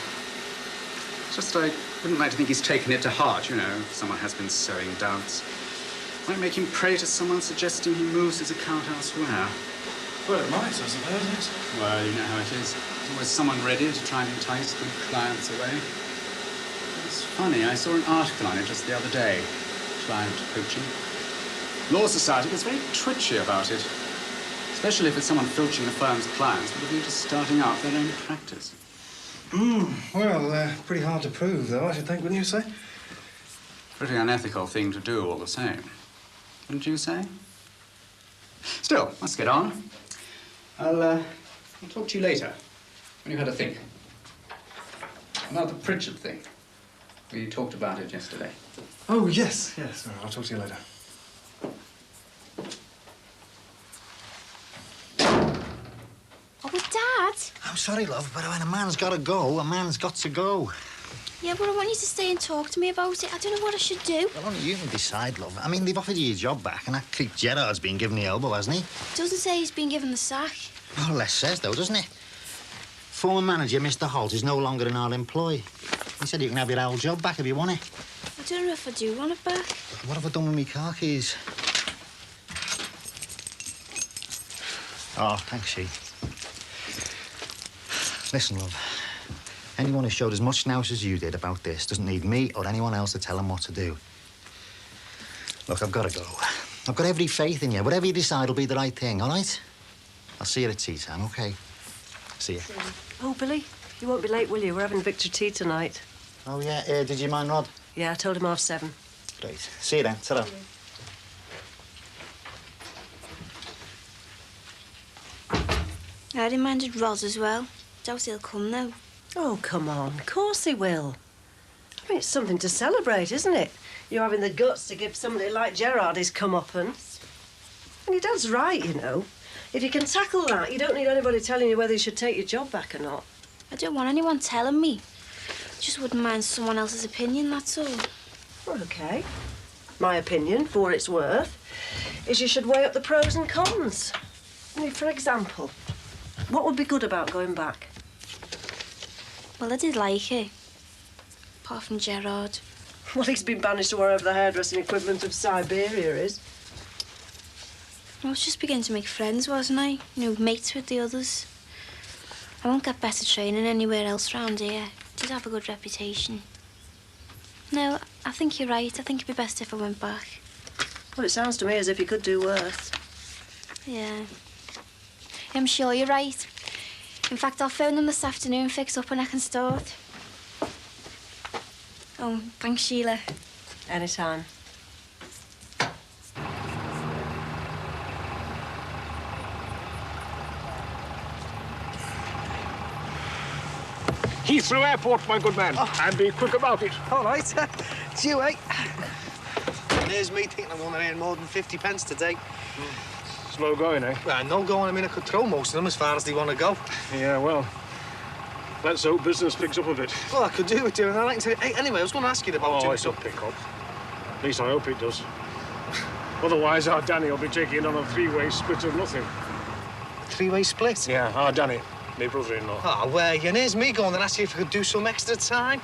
It's just that I wouldn't like to think he's taken it to heart, you know, if someone has been sowing doubts. Might make him prey to someone suggesting he moves his account elsewhere. Well, it might, I suppose. Well, you know how it is. There's always someone ready to try and entice good clients away. It's funny, I saw an article on it just the other day. Client poaching. Law Society gets very twitchy about it. Especially if it's someone filching the firm's clients with a view to starting out their own practice. Well, pretty hard to prove, though, I should think, wouldn't you say? Pretty unethical thing to do, all the same. Wouldn't you say? Still, let's get on. I'll talk to you later, when you've had a think. About the Pritchard thing. We talked about it yesterday. Oh, yes. I'll talk to you later. Oh, but Dad! I'm sorry, love, but when a man's got to go, a man's got to go. Yeah, but I want you to stay and talk to me about it. I don't know what I should do. Well, only you can decide, love. I mean, they've offered you your job back, and that creep Gerard's been given the elbow, hasn't he? Doesn't say he's been given the sack. Well, less says, though, doesn't it? Former manager, Mr. Holt, is no longer in our employ. He said you can have your old job back if you want it. I don't know if I do want it back. What have I done with me car keys? Oh, thanks, she. Listen, love. Anyone who showed as much nous as you did about this doesn't need me or anyone else to tell them what to do. Look, I've got to go. I've got every faith in you. Whatever you decide will be the right thing, all right? I'll see you at tea time, OK? See you. Oh, Billy, you won't be late, will you? We're having Victor tea tonight. Oh, yeah. Did you mind Rod? Yeah, I told him 7:30. Great. See you then. Ta-ra. I reminded Rod as well. Doubt he'll come, though. Oh, come on. Of course he will. I mean, it's something to celebrate, isn't it? You're having the guts to give somebody like Gerard his comeuppance. And your dad's right, you know. If you can tackle that, you don't need anybody telling you whether you should take your job back or not. I don't want anyone telling me. Just wouldn't mind someone else's opinion, that's all. Well, OK. My opinion, for what it's worth, is you should weigh up the pros and cons. I mean, for example, what would be good about going back? Well, I did like it. Apart from Gerard. Well, he's been banished to wherever the hairdressing equivalent of Siberia is. I was just beginning to make friends, wasn't I? You know, mates with the others. I won't get better training anywhere else round here. Did have a good reputation. No, I think you're right. I think it'd be best if I went back. Well, it sounds to me as if you could do worse. Yeah. I'm sure you're right. In fact, I'll phone them this afternoon, fix up, and I can start. Oh, thanks, Sheila. Anytime. Heathrow Airport, my good man. And be quick about it. All right. It's you, eh? There's me thinking I won't earn more than 50 pence today. Slow going, eh? Well, no going. I mean, I could throw most of them as far as they want to go. Yeah, well, let's hope business picks up a bit. Well, I could do with doing that. Hey, anyway, I was going to ask you about... Oh, it'll pick up. At least I hope it does. Otherwise, our Danny will be taking on a three-way split of nothing. A three-way split? Yeah, our Danny, my brother-in-law. Oh, well, here's me going and ask you if I could do some extra time.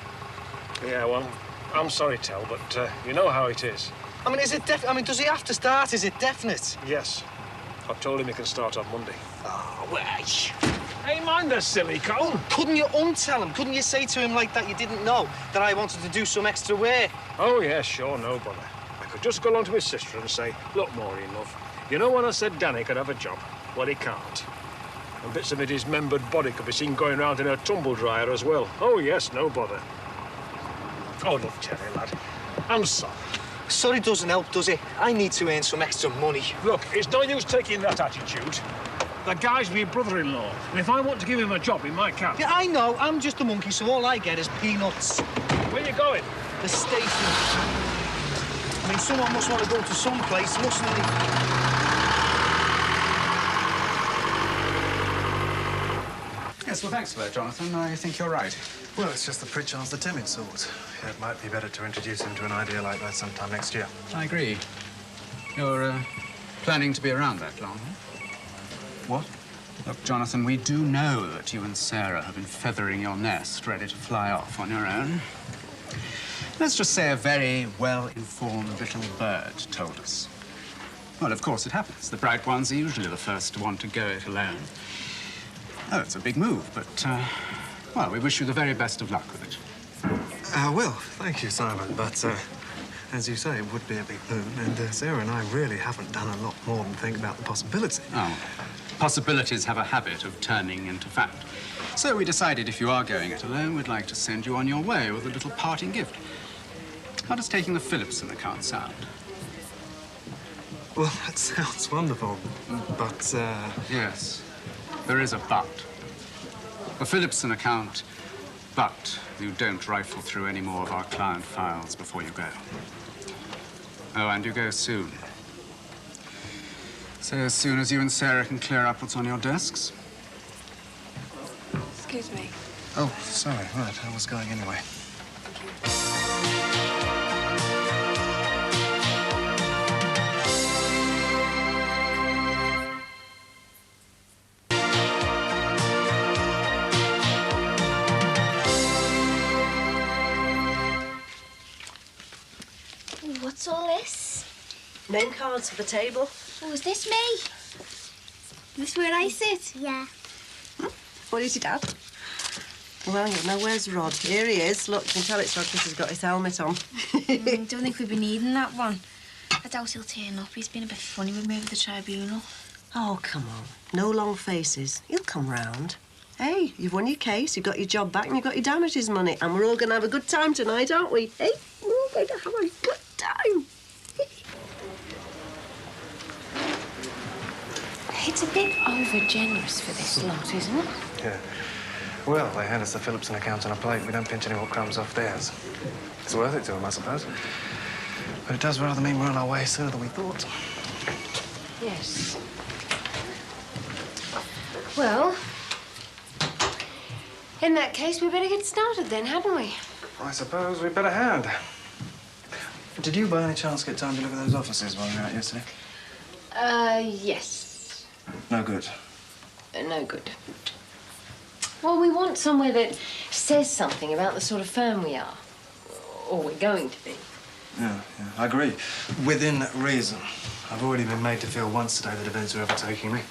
Yeah, well, I'm sorry, Tel, but you know how it is. I mean, is it definite? I mean, does he have to start? Is it definite? Yes. I've told him he can start on Monday. Oh, well, Hey, mind the silly cone. couldn't you untell him? Couldn't you say to him like that you didn't know that I wanted to do some extra work? Oh, yeah, sure, no bother. I could just go along to his sister and say, look, Maureen, love, you know when I said Danny could have a job? Well, he can't. And bits of it, his membered body could be seen going round in a tumble dryer as well. Oh, yes, no bother. Oh, look, Terry, lad, I'm sorry. Sorry doesn't help, does it? I need to earn some extra money. Look, it's no use taking that attitude. The guy's my brother-in-law, and if I want to give him a job, he might count. Yeah, I know. I'm just a monkey, so all I get is peanuts. Where you going? The station. I mean, someone must want to go to some place, mustn't they? Yes, well, thanks for that, Jonathan. I think you're right. Well, it's just the Pritchards, the timid sort. Yeah, it might be better to introduce him to an idea like that sometime next year. I agree. You're planning to be around that long, huh? What? Look, Jonathan, we do know that you and Sarah have been feathering your nest, ready to fly off on your own. Let's just say a very well-informed little bird told us. Well, of course it happens. The bright ones are usually the first to want to go it alone. Oh, it's a big move, but, well, we wish you the very best of luck with it. Well, thank you, Simon, but, as you say, it would be a big move, and Sarah and I really haven't done a lot more than think about the possibility. Oh, possibilities have a habit of turning into fact. So we decided if you are going it alone, we'd like to send you on your way with a little parting gift. How does taking the Phillipson account sound? Well, that sounds wonderful, but, Yes, there is a but. The Phillipson account, but you don't rifle through any more of our client files before you go. Oh, and you go soon. So as soon as you and Sarah can clear up what's on your desks. Excuse me. Oh, sorry, right, I was going anyway. What's all this? Name cards for the table. Oh, is this me? This where I sit? Yeah. What is it, Dad? Well, now where's Rod? Here he is. Look, you can tell it's Rod because he's got his helmet on. Don't think we'll be needing that one. I doubt he'll turn up. He's been a bit funny with me over the tribunal. Oh, come on. No long faces. He'll come round. Hey, you've won your case, you've got your job back, and you've got your damages money, and we're all going to have a good time tonight, aren't we? Hey, we're all going to have a good time. It's a bit over-generous for this lot, isn't it? Yeah. Well, they hand us the Phillipson account on a plate. We don't pinch any more crumbs off theirs. It's worth it to them, I suppose. But it does rather mean we're on our way sooner than we thought. Yes. Well, in that case, we better get started then, hadn't we? I suppose we better hand. Did you, by any chance, get time to look at those offices while you were out yesterday? Yes. No good. No good. Well, we want somewhere that says something about the sort of firm we are. Or we're going to be. Yeah, I agree. Within reason. I've already been made to feel once today that events are overtaking me.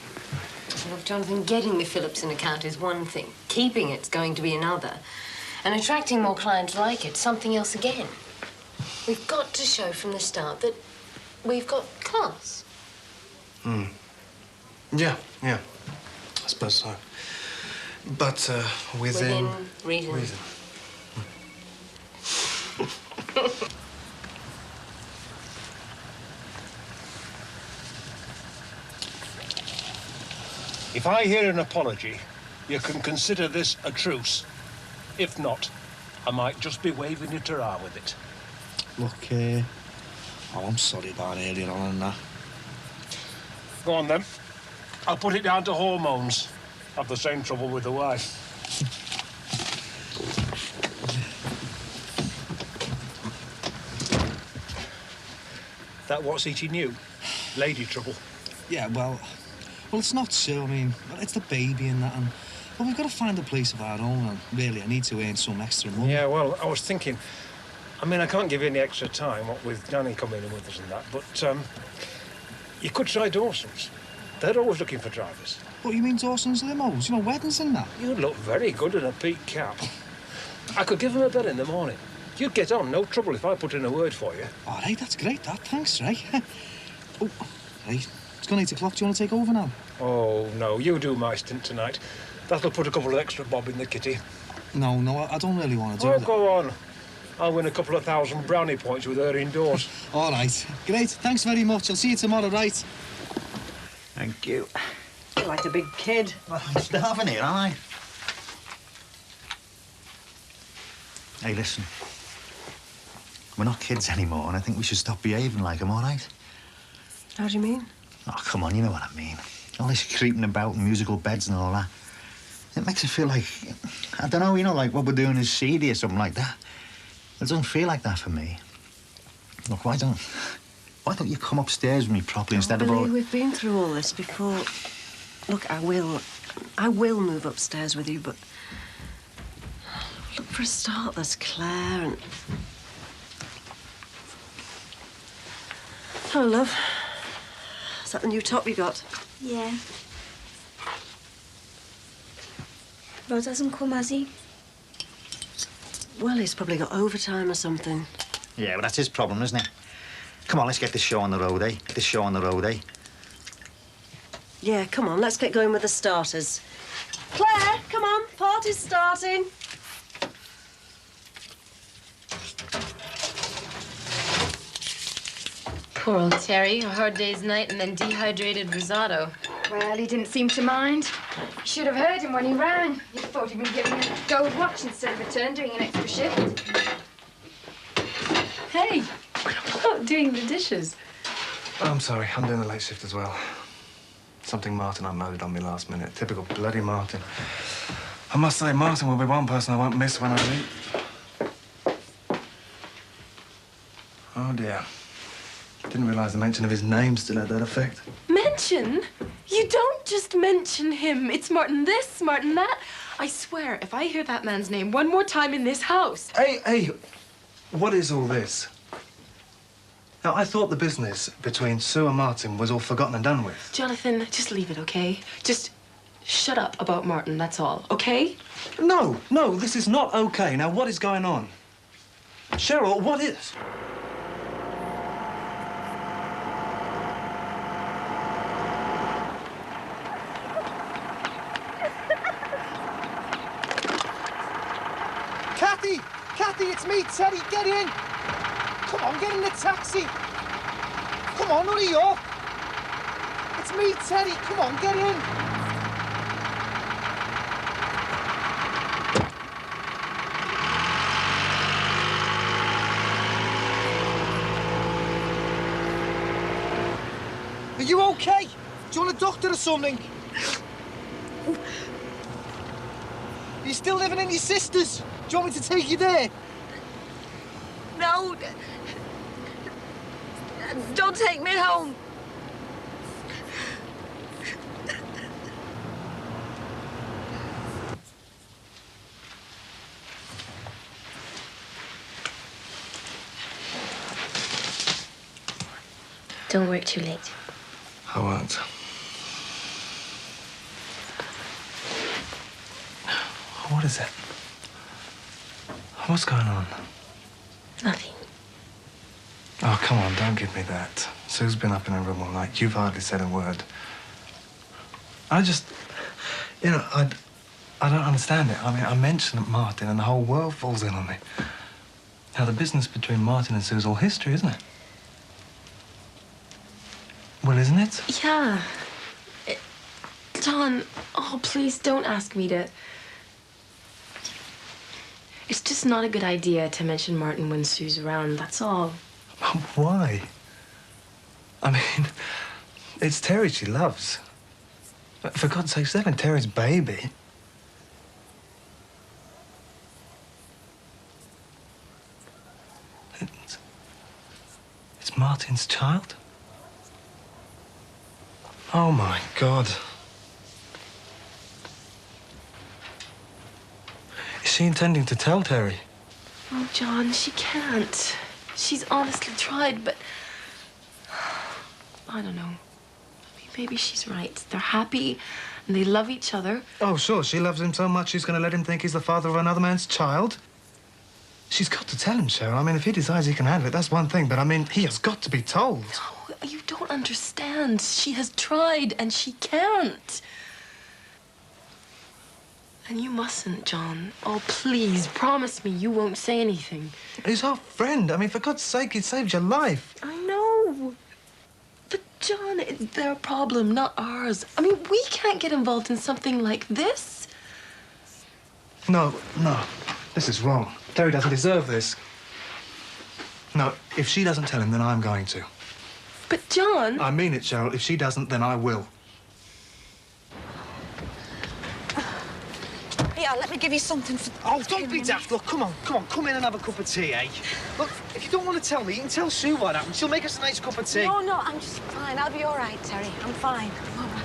Look, Jonathan, getting the Phillipson account is one thing. Keeping it's going to be another. And attracting more clients like it, something else again. We've got to show from the start that we've got class. Yeah. I suppose so. But, within reason. If I hear an apology, you can consider this a truce. If not, I might just be waving you ta-ra with it. Look, I'm sorry about earlier on and that. Go on, then. I'll put it down to hormones. Have the same trouble with the wife. That what's eating you? Lady trouble. Yeah, well, it's not so. I mean, it's the baby and that, and well, we've got to find a place of our own. And really, I need to earn some extra money. Yeah, well, I was thinking, I mean, I can't give you any extra time, what with Danny coming in with us and that, but you could try Dawson's. They're always looking for drivers. What, you mean Dawson's limos? You know, weddings and that? You'd look very good in a peak cap. I could give them a bell in the morning. You'd get on, no trouble if I put in a word for you. All right, that's great, that. Thanks, Ray. Oh, Ray, it's gone 8 o'clock. Do you want to take over now? Oh, no, you do my stint tonight. That'll put a couple of extra bob in the kitty. No, I don't really want to do Oh, that. go on. I'll win a couple of 1,000 brownie points with her indoors. All right. Great. Thanks very much. I'll see you tomorrow, right? Thank you. You're like a big kid. Well, I'm starving here, aren't I? Hey, listen. We're not kids anymore, and I think we should stop behaving like them, all right? How do you mean? Oh, come on, you know what I mean. All this creeping about in musical beds and all that. It makes it feel like, I don't know, you know, like what we're doing is seedy or something like that. It doesn't feel like that for me. Look, why don't you come upstairs with me properly instead of all... Billy, we've been through all this before. Look, I will move upstairs with you, but... Look, for a start, there's Claire and... Hello, love. Is that the new top you got? Yeah. Rod hasn't come, has he? Well, he's probably got overtime or something. Yeah, but that's his problem, isn't it? Come on, let's get this show on the road, eh? Get this show on the road, eh? Yeah, come on, let's get going with the starters. Claire, come on, party's starting. Poor old Terry, a hard day's night and then dehydrated risotto. Well, he didn't seem to mind. You should have heard him when he rang. He thought he'd been given a gold watch instead of a turn doing an extra shift. Hey, I'm not doing the dishes. Oh, I'm sorry, I'm doing the late shift as well. Something Martin unloaded on me last minute. Typical bloody Martin. I must say, Martin will be one person I won't miss when I leave. Oh, dear. Didn't realise the mention of his name still had that effect. Mention? You don't just mention him. It's Martin this, Martin that. I swear, if I hear that man's name one more time in this house... Hey, what is all this? Now, I thought the business between Sue and Martin was all forgotten and done with. Jonathan, just leave it, okay? Just shut up about Martin, that's all, okay? No, this is not okay. Now, what is going on? Cheryl, what is? Kathy, it's me, Teddy. Get in. Come on, get in the taxi. Come on, hurry up. It's me, Teddy. Come on, get in. Are you okay? Do you want a doctor or something? Are you still living in your sister's? Do you want me to take you there? No. Don't take me home. Don't work too late. I won't. What is it? What's going on? Nothing. Oh, come on, don't give me that. Sue's been up in her room all night. You've hardly said a word. I just... You know, I don't understand it. I mean, I mention Martin and the whole world falls in on me. Now, the business between Martin and Sue's all history, isn't it? Well, isn't it? Yeah. Don, oh, please don't ask me to... It's just not a good idea to mention Martin when Sue's around, that's all. Why? I mean, it's Terry she loves. For God's sake, she's having Terry's baby. It's Martin's child? Oh, my God. Is she intending to tell Terry? Oh, John, she can't. She's honestly tried, but... I don't know. I mean, maybe she's right. They're happy, and they love each other. Oh, sure, she loves him so much she's going to let him think he's the father of another man's child. She's got to tell him, Cheryl. I mean, if he decides he can handle it, that's one thing, but I mean, he has got to be told. No, you don't understand. She has tried, and she can't. And you mustn't, John. Oh, please, promise me you won't say anything. He's our friend. I mean, for God's sake, he saved your life. I know. But, John, it's their problem, not ours. I mean, we can't get involved in something like this. No. This is wrong. Terry doesn't deserve this. No, if she doesn't tell him, then I'm going to. But, John... I mean it, Cheryl. If she doesn't, then I will. Yeah, let me give you something for... Oh, don't be daft. Look, come on. Come in and have a cup of tea, eh? Look, if you don't want to tell me, you can tell Sue what happened. She'll make us a nice cup of tea. No, I'm just fine. I'll be all right, Terry. I'm fine. I'm all right.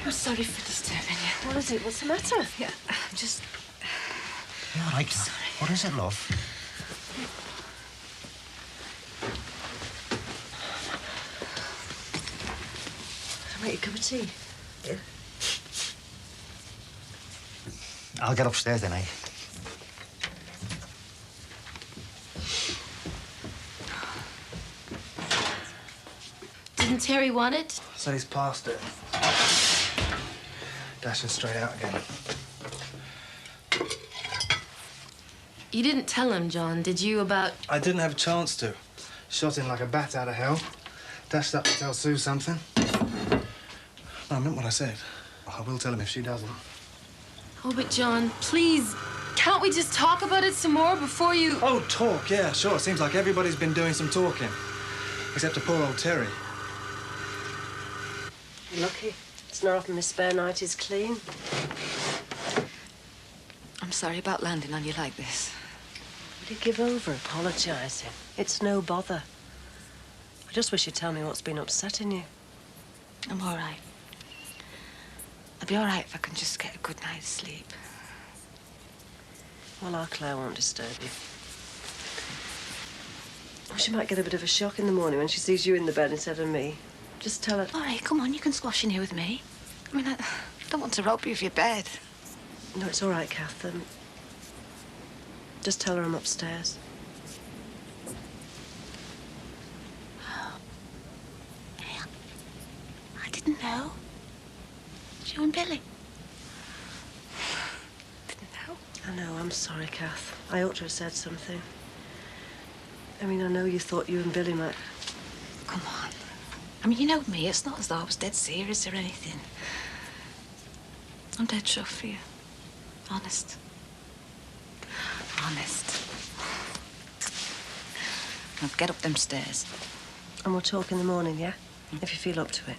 I'm sorry for disturbing you. What is it? What's the matter? Yeah, I'm just... You all right, Kat? What is it, love? I'll make you a cup of tea. Yeah. I'll get upstairs then, eh? Didn't Terry want it? So he's past it. Dashing straight out again. You didn't tell him, John, did you, about... I didn't have a chance to. Shot in like a bat out of hell. Dashed up to tell Sue something. No, I meant what I said. I will tell him if she doesn't. Oh, but John, please, can't we just talk about it some more before you... Oh, talk, yeah, sure. Seems like everybody's been doing some talking. Except to poor old Terry. You're lucky. It's not often this spare night is clean. I'm sorry about landing on you like this. Will you give over apologising? It's no bother. I just wish you'd tell me what's been upsetting you. I'm all right. I'll be all right if I can just get a good night's sleep. Well, our Claire won't disturb you. Well, she might get a bit of a shock in the morning when she sees you in the bed instead of me. Just tell her... All right, come on, you can squash in here with me. I mean, I don't want to rob you of your bed. No, it's all right, Kath. Just tell her I'm upstairs. I didn't know. It's you and Billy. Didn't know. I know, I'm sorry, Kath. I ought to have said something. I mean, I know you thought you and Billy might... Come on. I mean, you know me. It's not as though I was dead serious or anything. I'm dead chuffed for you. Honest. Honest. Now, get up them stairs. And we'll talk in the morning, yeah? If you feel up to it.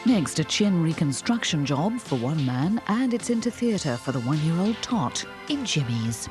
Next, a chin reconstruction job for one man, and it's into theatre for the one-year-old Tot in Jimmy's.